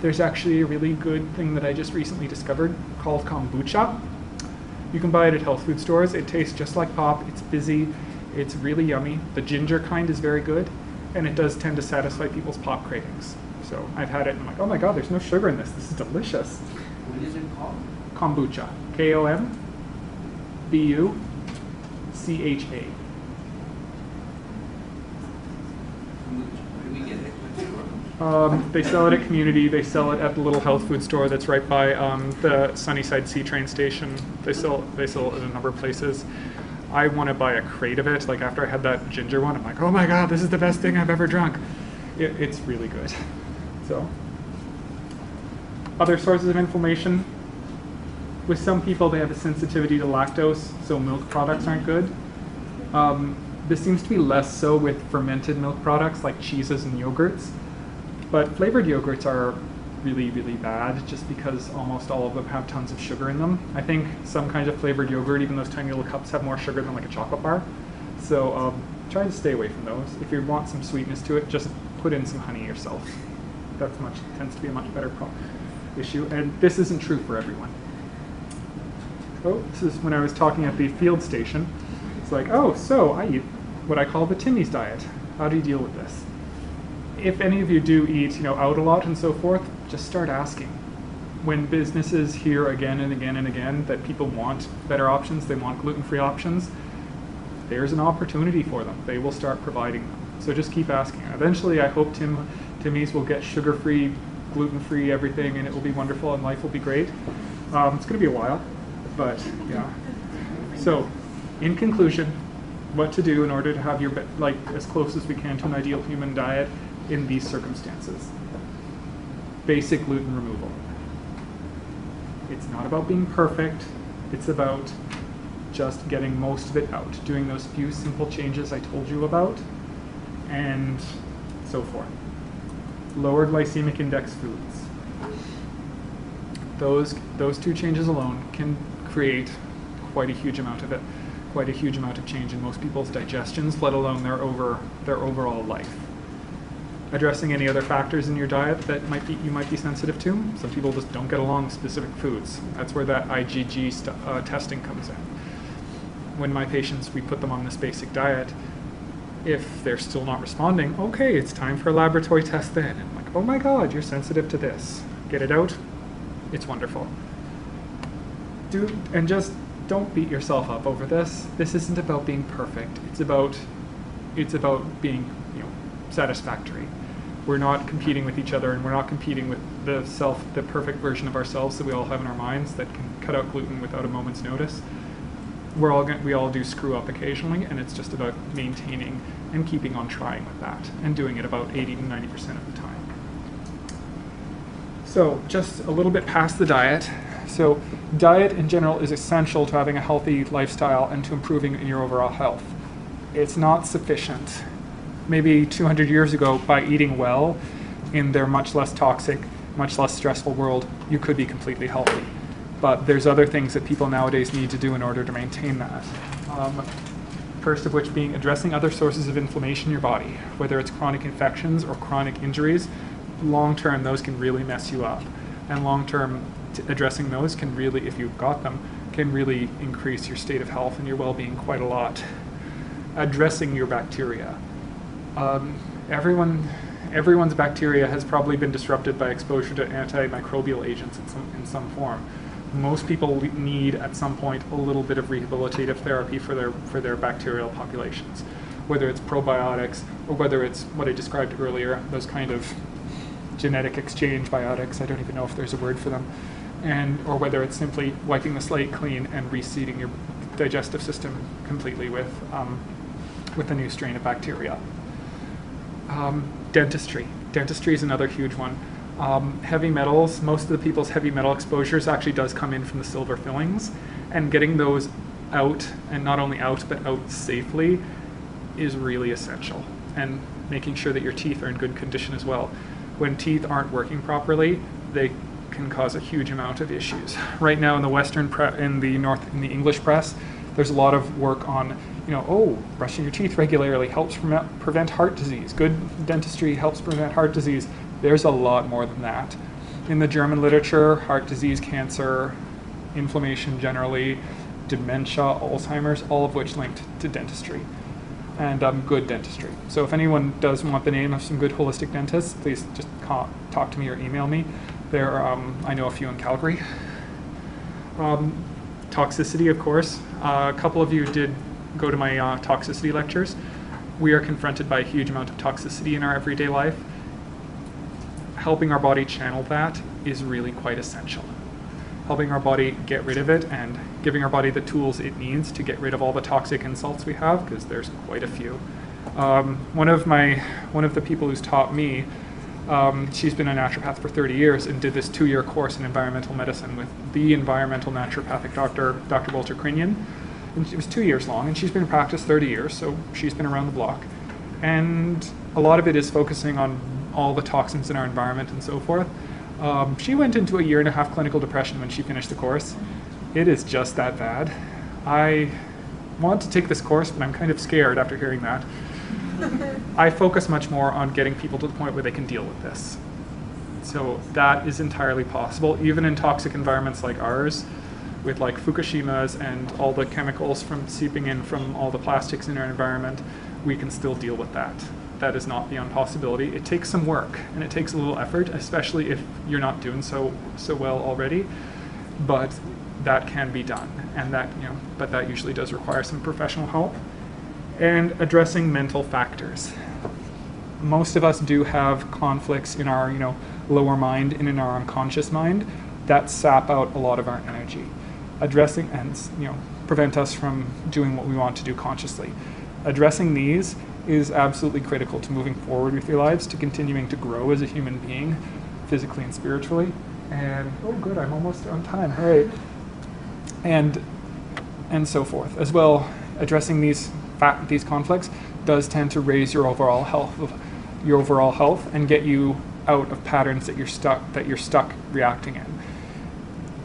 there's actually a really good thing that I just recently discovered called kombucha. You can buy it at health food stores. It tastes just like pop. It's fizzy. It's really yummy. The ginger kind is very good, and it does tend to satisfy people's pop cravings. So I've had it, and I'm like, oh my god, there's no sugar in this. This is delicious. What is it called? Kombucha. Kombucha. Where do we get it? They sell it at Community. They sell it at the little health food store that's right by the Sunnyside C train station. They sell it at a number of places. I want to buy a crate of it. Like after I had that ginger one, I'm like, oh my god, this is the best thing I've ever drunk. It's really good. So, other sources of inflammation. With some people, they have a sensitivity to lactose, so milk products aren't good. This seems to be less so with fermented milk products like cheeses and yogurts. But flavored yogurts are really, really bad just because almost all of them have tons of sugar in them. I think some kinds of flavored yogurt, even those tiny little cups, have more sugar than like a chocolate bar. So try to stay away from those. If you want some sweetness to it, just put in some honey yourself. Tends to be a much better issue. And this isn't true for everyone. Oh, this is when I was talking at the field station. It's like, oh, so I eat what I call the Timmy's diet. How do you deal with this? If any of you do eat, out a lot and so forth, just start asking. When businesses hear again and again and again that people want better options, they want gluten-free options, there's an opportunity for them. They will start providing them. So just keep asking. Eventually, I hope Timmy's will get sugar-free, gluten-free, everything, and it will be wonderful and life will be great. It's going to be a while, but yeah. So, in conclusion, what to do in order to have your as close as we can to an ideal human diet in these circumstances. Basic gluten removal. It's not about being perfect. It's about just getting most of it out, doing those few simple changes I told you about, and so forth. Lower glycemic index foods. Those two changes alone can create quite a huge amount of change in most people's digestions, let alone their overall life. Addressing any other factors in your diet that you might be sensitive to. Some people just don't get along with specific foods. That's where that IgG testing comes in. When my patients, we put them on this basic diet, if they're still not responding, okay, it's time for a laboratory test then. And I'm like, oh my god, you're sensitive to this. Get it out. It's wonderful. And just don't beat yourself up over this. This isn't about being perfect. It's about being, satisfactory. We're not competing with each other, and we're not competing with the perfect version of ourselves that we all have in our minds that can cut out gluten without a moment's notice. We all do screw up occasionally, and it's just about maintaining and keeping on trying with that, and doing it about 80 to 90% of the time. So just a little bit past the diet, So diet in general is essential to having a healthy lifestyle and to improving in your overall health. It's not sufficient. Maybe 200 years ago, by eating well in their much less toxic, much less stressful world, you could be completely healthy. But there's other things that people nowadays need to do in order to maintain that. First of which being addressing other sources of inflammation in your body, whether it's chronic infections or chronic injuries. Long term, those can really mess you up. And long term, addressing those can really, if you've got them, can really increase your state of health and your well-being quite a lot. Addressing your bacteria. Everyone's bacteria has probably been disrupted by exposure to antimicrobial agents in some form. Most people need at some point a little bit of rehabilitative therapy for their bacterial populations, whether it's probiotics or whether it's what I described earlier, those kind of genetic exchange biotics. I don't even know if there's a word for them, or whether it's simply wiping the slate clean and reseeding your digestive system completely with a new strain of bacteria. Dentistry. Dentistry is another huge one. Heavy metals, most of the people's heavy metal exposures actually does come in from the silver fillings, and getting those out, and not only out, but out safely, is really essential. And making sure that your teeth are in good condition as well. When teeth aren't working properly, they can cause a huge amount of issues. Right now in the in the English press, there's a lot of work on, brushing your teeth regularly helps prevent heart disease. Good dentistry helps prevent heart disease. There's a lot more than that. In the German literature, heart disease, cancer, inflammation generally, dementia, Alzheimer's, all of which linked to dentistry and good dentistry. So if anyone does want the name of some good holistic dentists, please just talk to me or email me. I know a few in Calgary. Toxicity, of course. A couple of you did go to my toxicity lectures. We are confronted by a huge amount of toxicity in our everyday life. Helping our body channel that is really quite essential. Helping our body get rid of it and giving our body the tools it needs to get rid of all the toxic insults we have, because there's quite a few. One of the people who's taught me, she's been a naturopath for 30 years and did this 2-year course in environmental medicine with the environmental naturopathic doctor, Dr. Walter Krinian. And it was 2 years long, and she's been in practice 30 years, so she's been around the block. And a lot of it is focusing on all the toxins in our environment and so forth. She went into a 1.5-year clinical depression when she finished the course. It is just that bad. I want to take this course, but I'm kind of scared after hearing that. I focus much more on getting people to the point where they can deal with this. So that is entirely possible, even in toxic environments like ours, with like Fukushima's and all the chemicals from seeping in from all the plastics in our environment, we can still deal with that. That is not beyond possibility. It takes some work and it takes a little effort, especially if you're not doing so well already, but that can be done, and but that usually does require some professional help. And addressing mental factors. Most of us do have conflicts in our lower mind and in our unconscious mind that sap out a lot of our energy. Addressing and prevent us from doing what we want to do consciously. Addressing these is absolutely critical to moving forward with your lives, to continuing to grow as a human being, physically and spiritually. And oh good, I'm almost on time. All right. And so forth. As well, addressing these conflicts does tend to raise your overall health and get you out of patterns that you're stuck reacting in.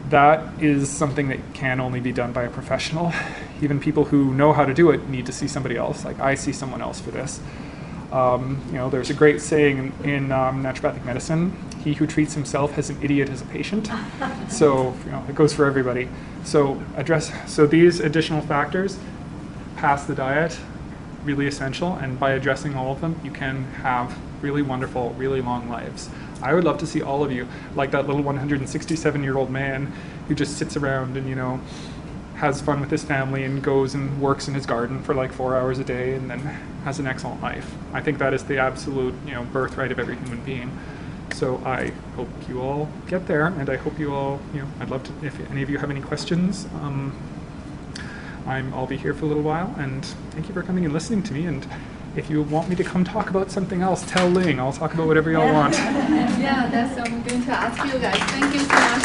That is something that can only be done by a professional. Even people who know how to do it need to see somebody else. Like I see someone else for this. There's a great saying in naturopathic medicine: "He who treats himself as an idiot as a patient." So it goes for everybody. So these additional factors, past the diet, really essential. And by addressing all of them, you can have really wonderful, really long lives. I would love to see all of you, like that little 167-year-old man who just sits around and, has fun with his family and goes and works in his garden for like 4 hours a day and then has an excellent life. I think that is the absolute, birthright of every human being. So I hope you all get there, and I hope you all, I'd love to, if any of you have any questions, I'll be here for a little while, and thank you for coming and listening to me. And if you want me to come talk about something else, tell Ling. I'll talk about whatever y'all want. Yeah, that's what I'm going to ask you guys. Thank you so much.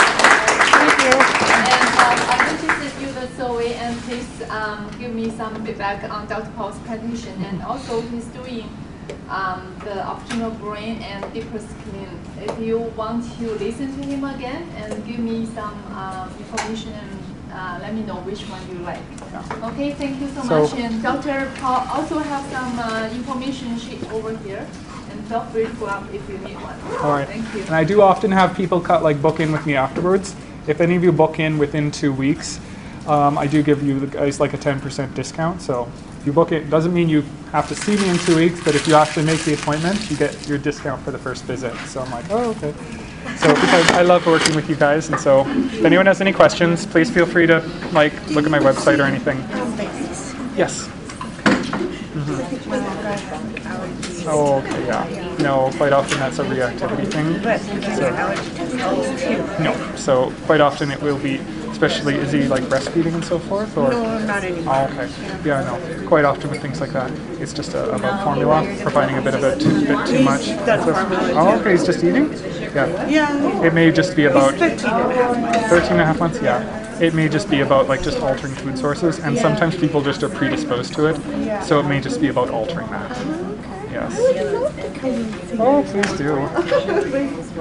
Thank you. give me some feedback on Dr. Paul's presentation, and also he's doing the optional brain and deeper skin. If you want to listen to him again and give me some information, and let me know which one you like. Yeah. Okay, thank you so much. And Dr. Paul also have some information sheet over here. And feel free to go up if you need one. All right. Thank you. And I do often have people book in with me afterwards. If any of you book in within 2 weeks, I do give you guys like a 10% discount. So if you book it, doesn't mean you have to see me in 2 weeks, but if you actually make the appointment, you get your discount for the first visit. So I'm like, oh, okay. So because I love working with you guys, and so if anyone has any questions, please feel free to look at my website or anything. Yes. Oh, okay, yeah. No, quite often that's a reactivity thing. So, no, so quite often it will be, especially, is he breastfeeding and so forth? Or? No, not anymore. Oh, okay. Yeah, no. Quite often with things like that, it's just about formula, providing a bit too much. Oh, okay, he's just eating? Yeah. Yeah. It may just be about 13 and a half months. 13 and a half months, yeah. It may just be about just altering food sources, and sometimes people just are predisposed to it, so it may just be about altering that. Yes. Oh, please do.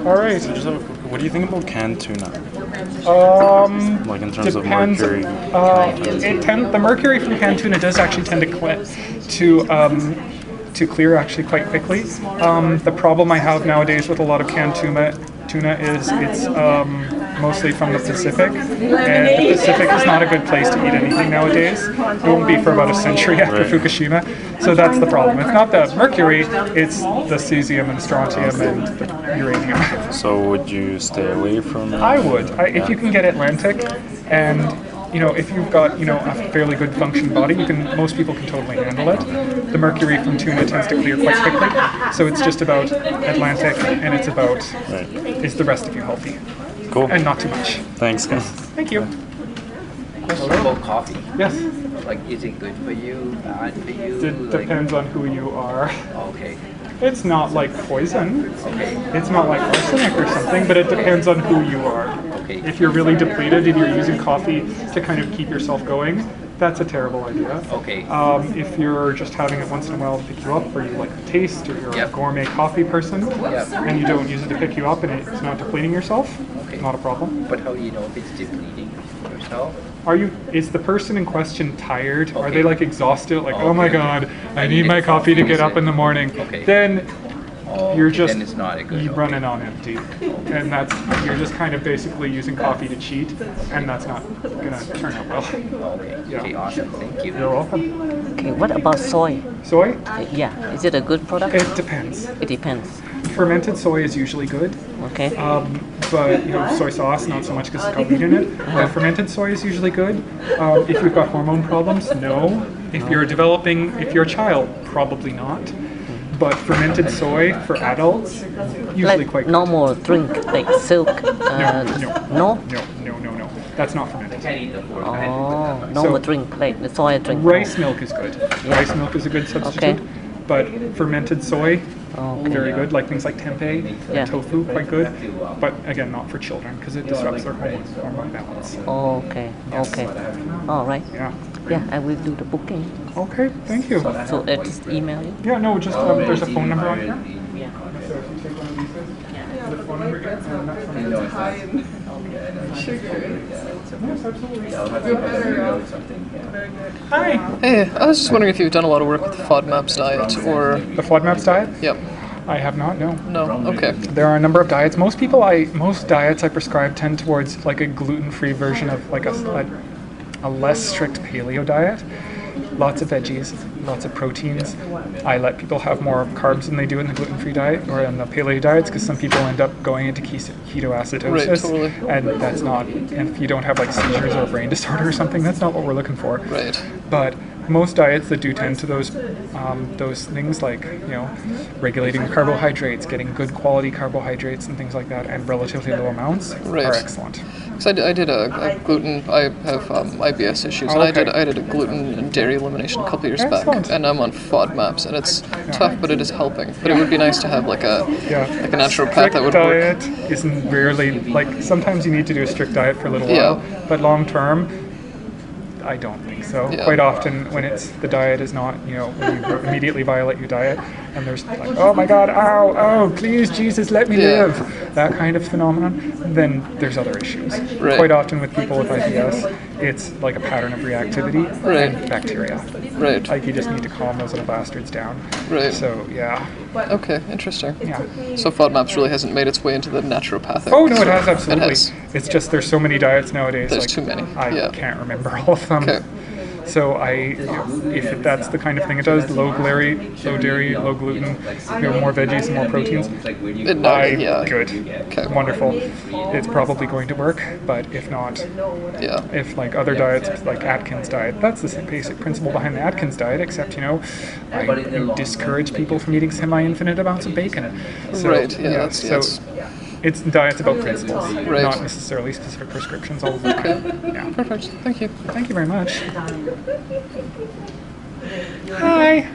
All right. So just what do you think about canned tuna? In terms of mercury. The mercury from canned tuna does actually tend to clear actually quite quickly. The problem I have nowadays with a lot of canned tuna is it's mostly from the Pacific, and the Pacific is not a good place to eat anything nowadays. It won't be for about a century after Fukushima, so that's the problem. It's not the mercury, it's the cesium and strontium and the uranium. So would you stay away from it? I would. If you can get Atlantic, and if you've got a fairly good functioning body, most people can totally handle it. The mercury from tuna tends to clear quite quickly, so it's just about Atlantic, and it's about is the rest of you healthy? Cool. And not too much. Thanks, guys. Thank you. Question about coffee. Yes. Is it good for you, bad for you? It depends on who you are. Okay. It's not like poison. Okay. It's not like arsenic or something, but it depends on who you are. Okay. If you're really depleted and you're using coffee to kind of keep yourself going, that's a terrible idea. Okay. If you're just having it once in a while to pick you up, or you like the taste, or you're a Yep. gourmet coffee person, Yep. and you don't use it to pick you up and it's not depleting yourself, Okay. not a problem. But how do you know if it's depleting yourself? Is the person in question tired? Are Okay. they exhausted? Oh my Okay. God, I need my coffee to get up in the morning. Okay. Then you're just then it's not a good. running on empty, and you're just kind of basically using coffee to cheat, and that's not gonna turn out well. Okay. Yeah. Okay. Awesome. Thank you. You're welcome. Okay, what about soy? Soy? Yeah, is it a good product? It depends. It depends. Fermented soy is usually good, Okay. but soy sauce not so much because it's got wheat in it. But fermented soy is usually good. If you've got hormone problems, no. If you're a child, probably not. But fermented soy for adults, usually Like quite good. normal drink, like silk. No? No. That's not fermented. Oh, normal drink, like the soy drink. Rice milk is good. Yeah. Rice milk is a good substitute. But fermented soy, Okay. very good. Like things like tempeh, Yeah. tofu, quite good. But again, not for children because it disrupts their hormone balance. Okay, okay. All right. Yeah. Yeah, I will do the booking. Okay, thank you. So let's email you. Yeah, no, just there's a phone number on here. Yeah. So if you take one of these, the phone number again, and that's one of Yes, absolutely. Hi. Hey, I was just wondering if you've done a lot of work with the FODMAPs diet, or... The FODMAPs diet? Yep. I have not, no. No? Okay. There are a number of diets. Most diets I prescribe tend towards a gluten-free version of a less strict paleo diet. Lots of veggies, lots of proteins. I let people have more carbs than they do in the gluten-free diet or in the paleo diets because some people end up going into ketoacidosis. Right, totally. And that's not, and if you don't have seizures or a brain disorder or something, that's not what we're looking for. Right. But most diets that do tend to those things regulating carbohydrates, getting good quality carbohydrates and things like that, and relatively low amounts Right. are excellent. Because I did a gluten, I have IBS issues, and Okay. I did a gluten and dairy elimination a couple years Excellent. back, and I'm on FODMAPs, and it's tough, but it is helping. But it would be nice to have a naturopath that would work. Strict diet isn't rarely, sometimes you need to do a strict diet for a little while, Yeah. but long term, I don't think so. Yeah. Quite often when it's the diet is not, you know, when you immediately violate your diet and there's like, oh my God, ow, oh, please, Jesus, let me Yeah. live, that kind of phenomenon, then there's other issues. Right. Quite often with people with IBS, it's like a pattern of reactivity Right. and bacteria. Right. Like you just need to calm those little bastards down. Right. So yeah, Okay, interesting. yeah. So FODMAPs really hasn't made its way into the naturopathic. Oh no, it has absolutely. It has. It's just there's so many diets nowadays. There's like, too many, I yeah. can't remember all of them. Okay. So if that's the kind of thing it does, low dairy, low gluten, you know, more veggies, more proteins. Yeah. Good, Okay. wonderful. It's probably going to work, but if not, Yeah. if like other diets, like Atkins diet, that's the same basic principle behind the Atkins diet, except, you know, I discourage people from eating semi-infinite amounts of bacon. So, Right, yeah, that's- so yes. it's diets about principles, Right. not necessarily specific prescriptions all the time. Yeah. Perfect. Thank you. Thank you very much. Hi.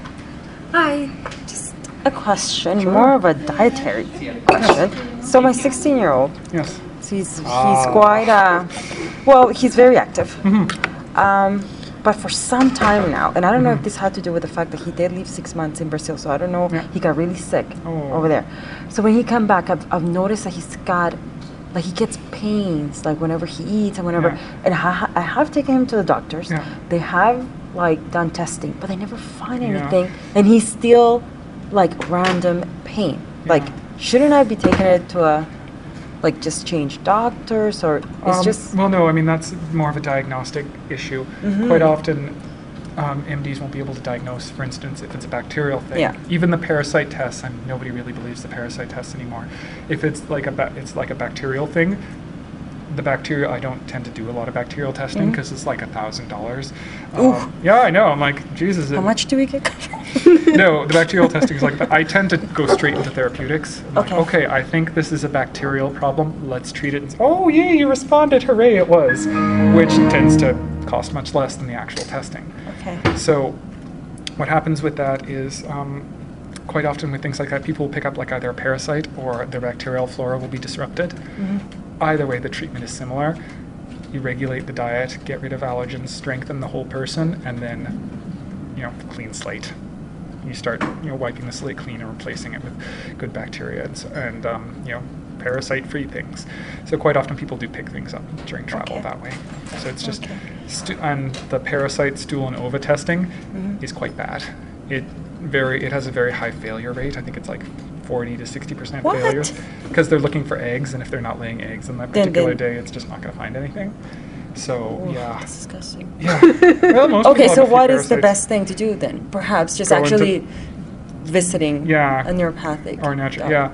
Hi. Just a question, more of a dietary question. So my 16-year-old, Yes. so he's quite well, he's very active. But for some time now, and I don't know if this had to do with the fact that he did live 6 months in Brazil, so I don't know, Yeah. he got really sick Oh. over there. So when he come back, I've noticed that he's got, like he gets pains, like whenever he eats and whenever, Yeah. and I have taken him to the doctors. Yeah. They have like done testing, but they never find Yeah. anything, and he's still like random pain. Like, shouldn't I be taking it to a, like just change doctors, or it's just Well, no, I mean, that's more of a diagnostic issue. Quite often, MDs won't be able to diagnose, for instance, if it's a bacterial thing. Yeah. Even the parasite tests, nobody really believes the parasite tests anymore. If it's like it's like a bacterial thing, the bacteria, I don't tend to do a lot of bacterial testing because it's like $1,000. Yeah, I know. I'm like, Jesus. how much do we get? No, the bacterial testing is like that. I tend to go straight into therapeutics. I'm like, Okay. okay, I think this is a bacterial problem. Let's treat it. Oh, yay, you responded. Hooray, it was. Which tends to cost much less than the actual testing. Okay. So what happens with that is quite often with things like that, people will pick up like either a parasite or their bacterial flora will be disrupted. Either way, the treatment is similar. You regulate the diet, get rid of allergens, strengthen the whole person, and then, you know, clean slate. You start, you know, wiping the slate clean and replacing it with good bacteria and you know, parasite-free things. So quite often people do pick things up during travel Okay. that way. So it's just, and the parasite stool and ova testing is quite bad. It has a very high failure rate. I think it's like 40 to 60% What? failures because they're looking for eggs, and if they're not laying eggs on that Then- particular day, it's just not going to find anything. So yeah, That's disgusting. yeah. Well, most Okay, people so have a few what is the parasites. best thing to do then? Perhaps just Go into- actually visiting Yeah. a neuropathic. Or natural, doctor. yeah.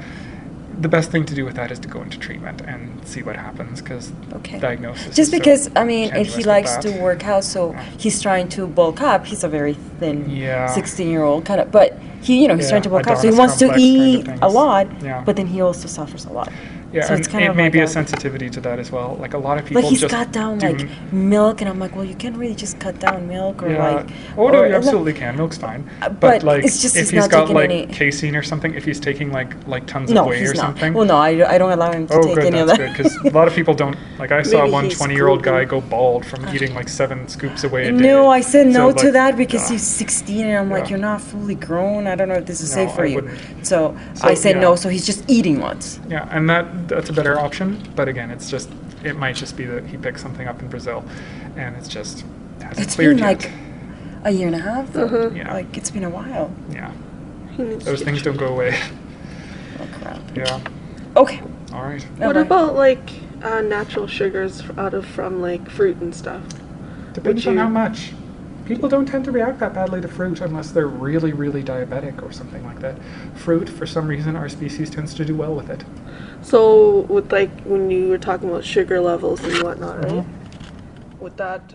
The best thing to do with that is to go into treatment and see what happens because Okay. diagnosis. Just is so because, I mean, and tenuous he with likes that. to work out, so Yeah. he's trying to bulk up. He's a very thin Yeah. 16-year-old kind of, but he, you know, he's Yeah, trying to bulk up, so he Adonis wants to complex kind of eat a things. lot, Yeah. but then he also suffers a lot. Yeah, so and it's kind it of may like be a a- sensitivity to that as well. Like a lot of people Like he's just cut down do like milk, and I'm like, well, you can't really just cut down milk or yeah. like. Oh no, or- you absolutely can. Milk's fine. but like, it's just if he's he's not got taking like any- casein or something, if he's taking like tons No, of whey he's or not. something. Well, no, I don't allow him to Oh, take good. any of That's that. good because a lot of people don't. Like I saw Maybe one he's 20-year-old guy gluten. go bald from eating like 7 scoops of whey a day. No, I said no So, to like, that because yeah. he's 16, and I'm like, Yeah. you're not fully grown. I don't know if this is No, safe for I you. wouldn't. So So, I said yeah. no. So he's just eating once. Yeah, and that's a better option. But again, it might just be that he picked something up in Brazil, and it's just hasn't It's cleared been yet. like a year and a half. Though. Yeah. Like it's been a while. Yeah, He needs those to things get don't go away. Oh crap. Yeah. Okay. All right. What Bye-bye. about like natural sugars from like fruit and stuff? Depends Would on how you- much. People don't tend to react that badly to fruit unless they're really, really diabetic or something like that. Fruit, for some reason, our species tends to do well with it. So with like when you were talking about sugar levels and whatnot, right? Mhm. Would that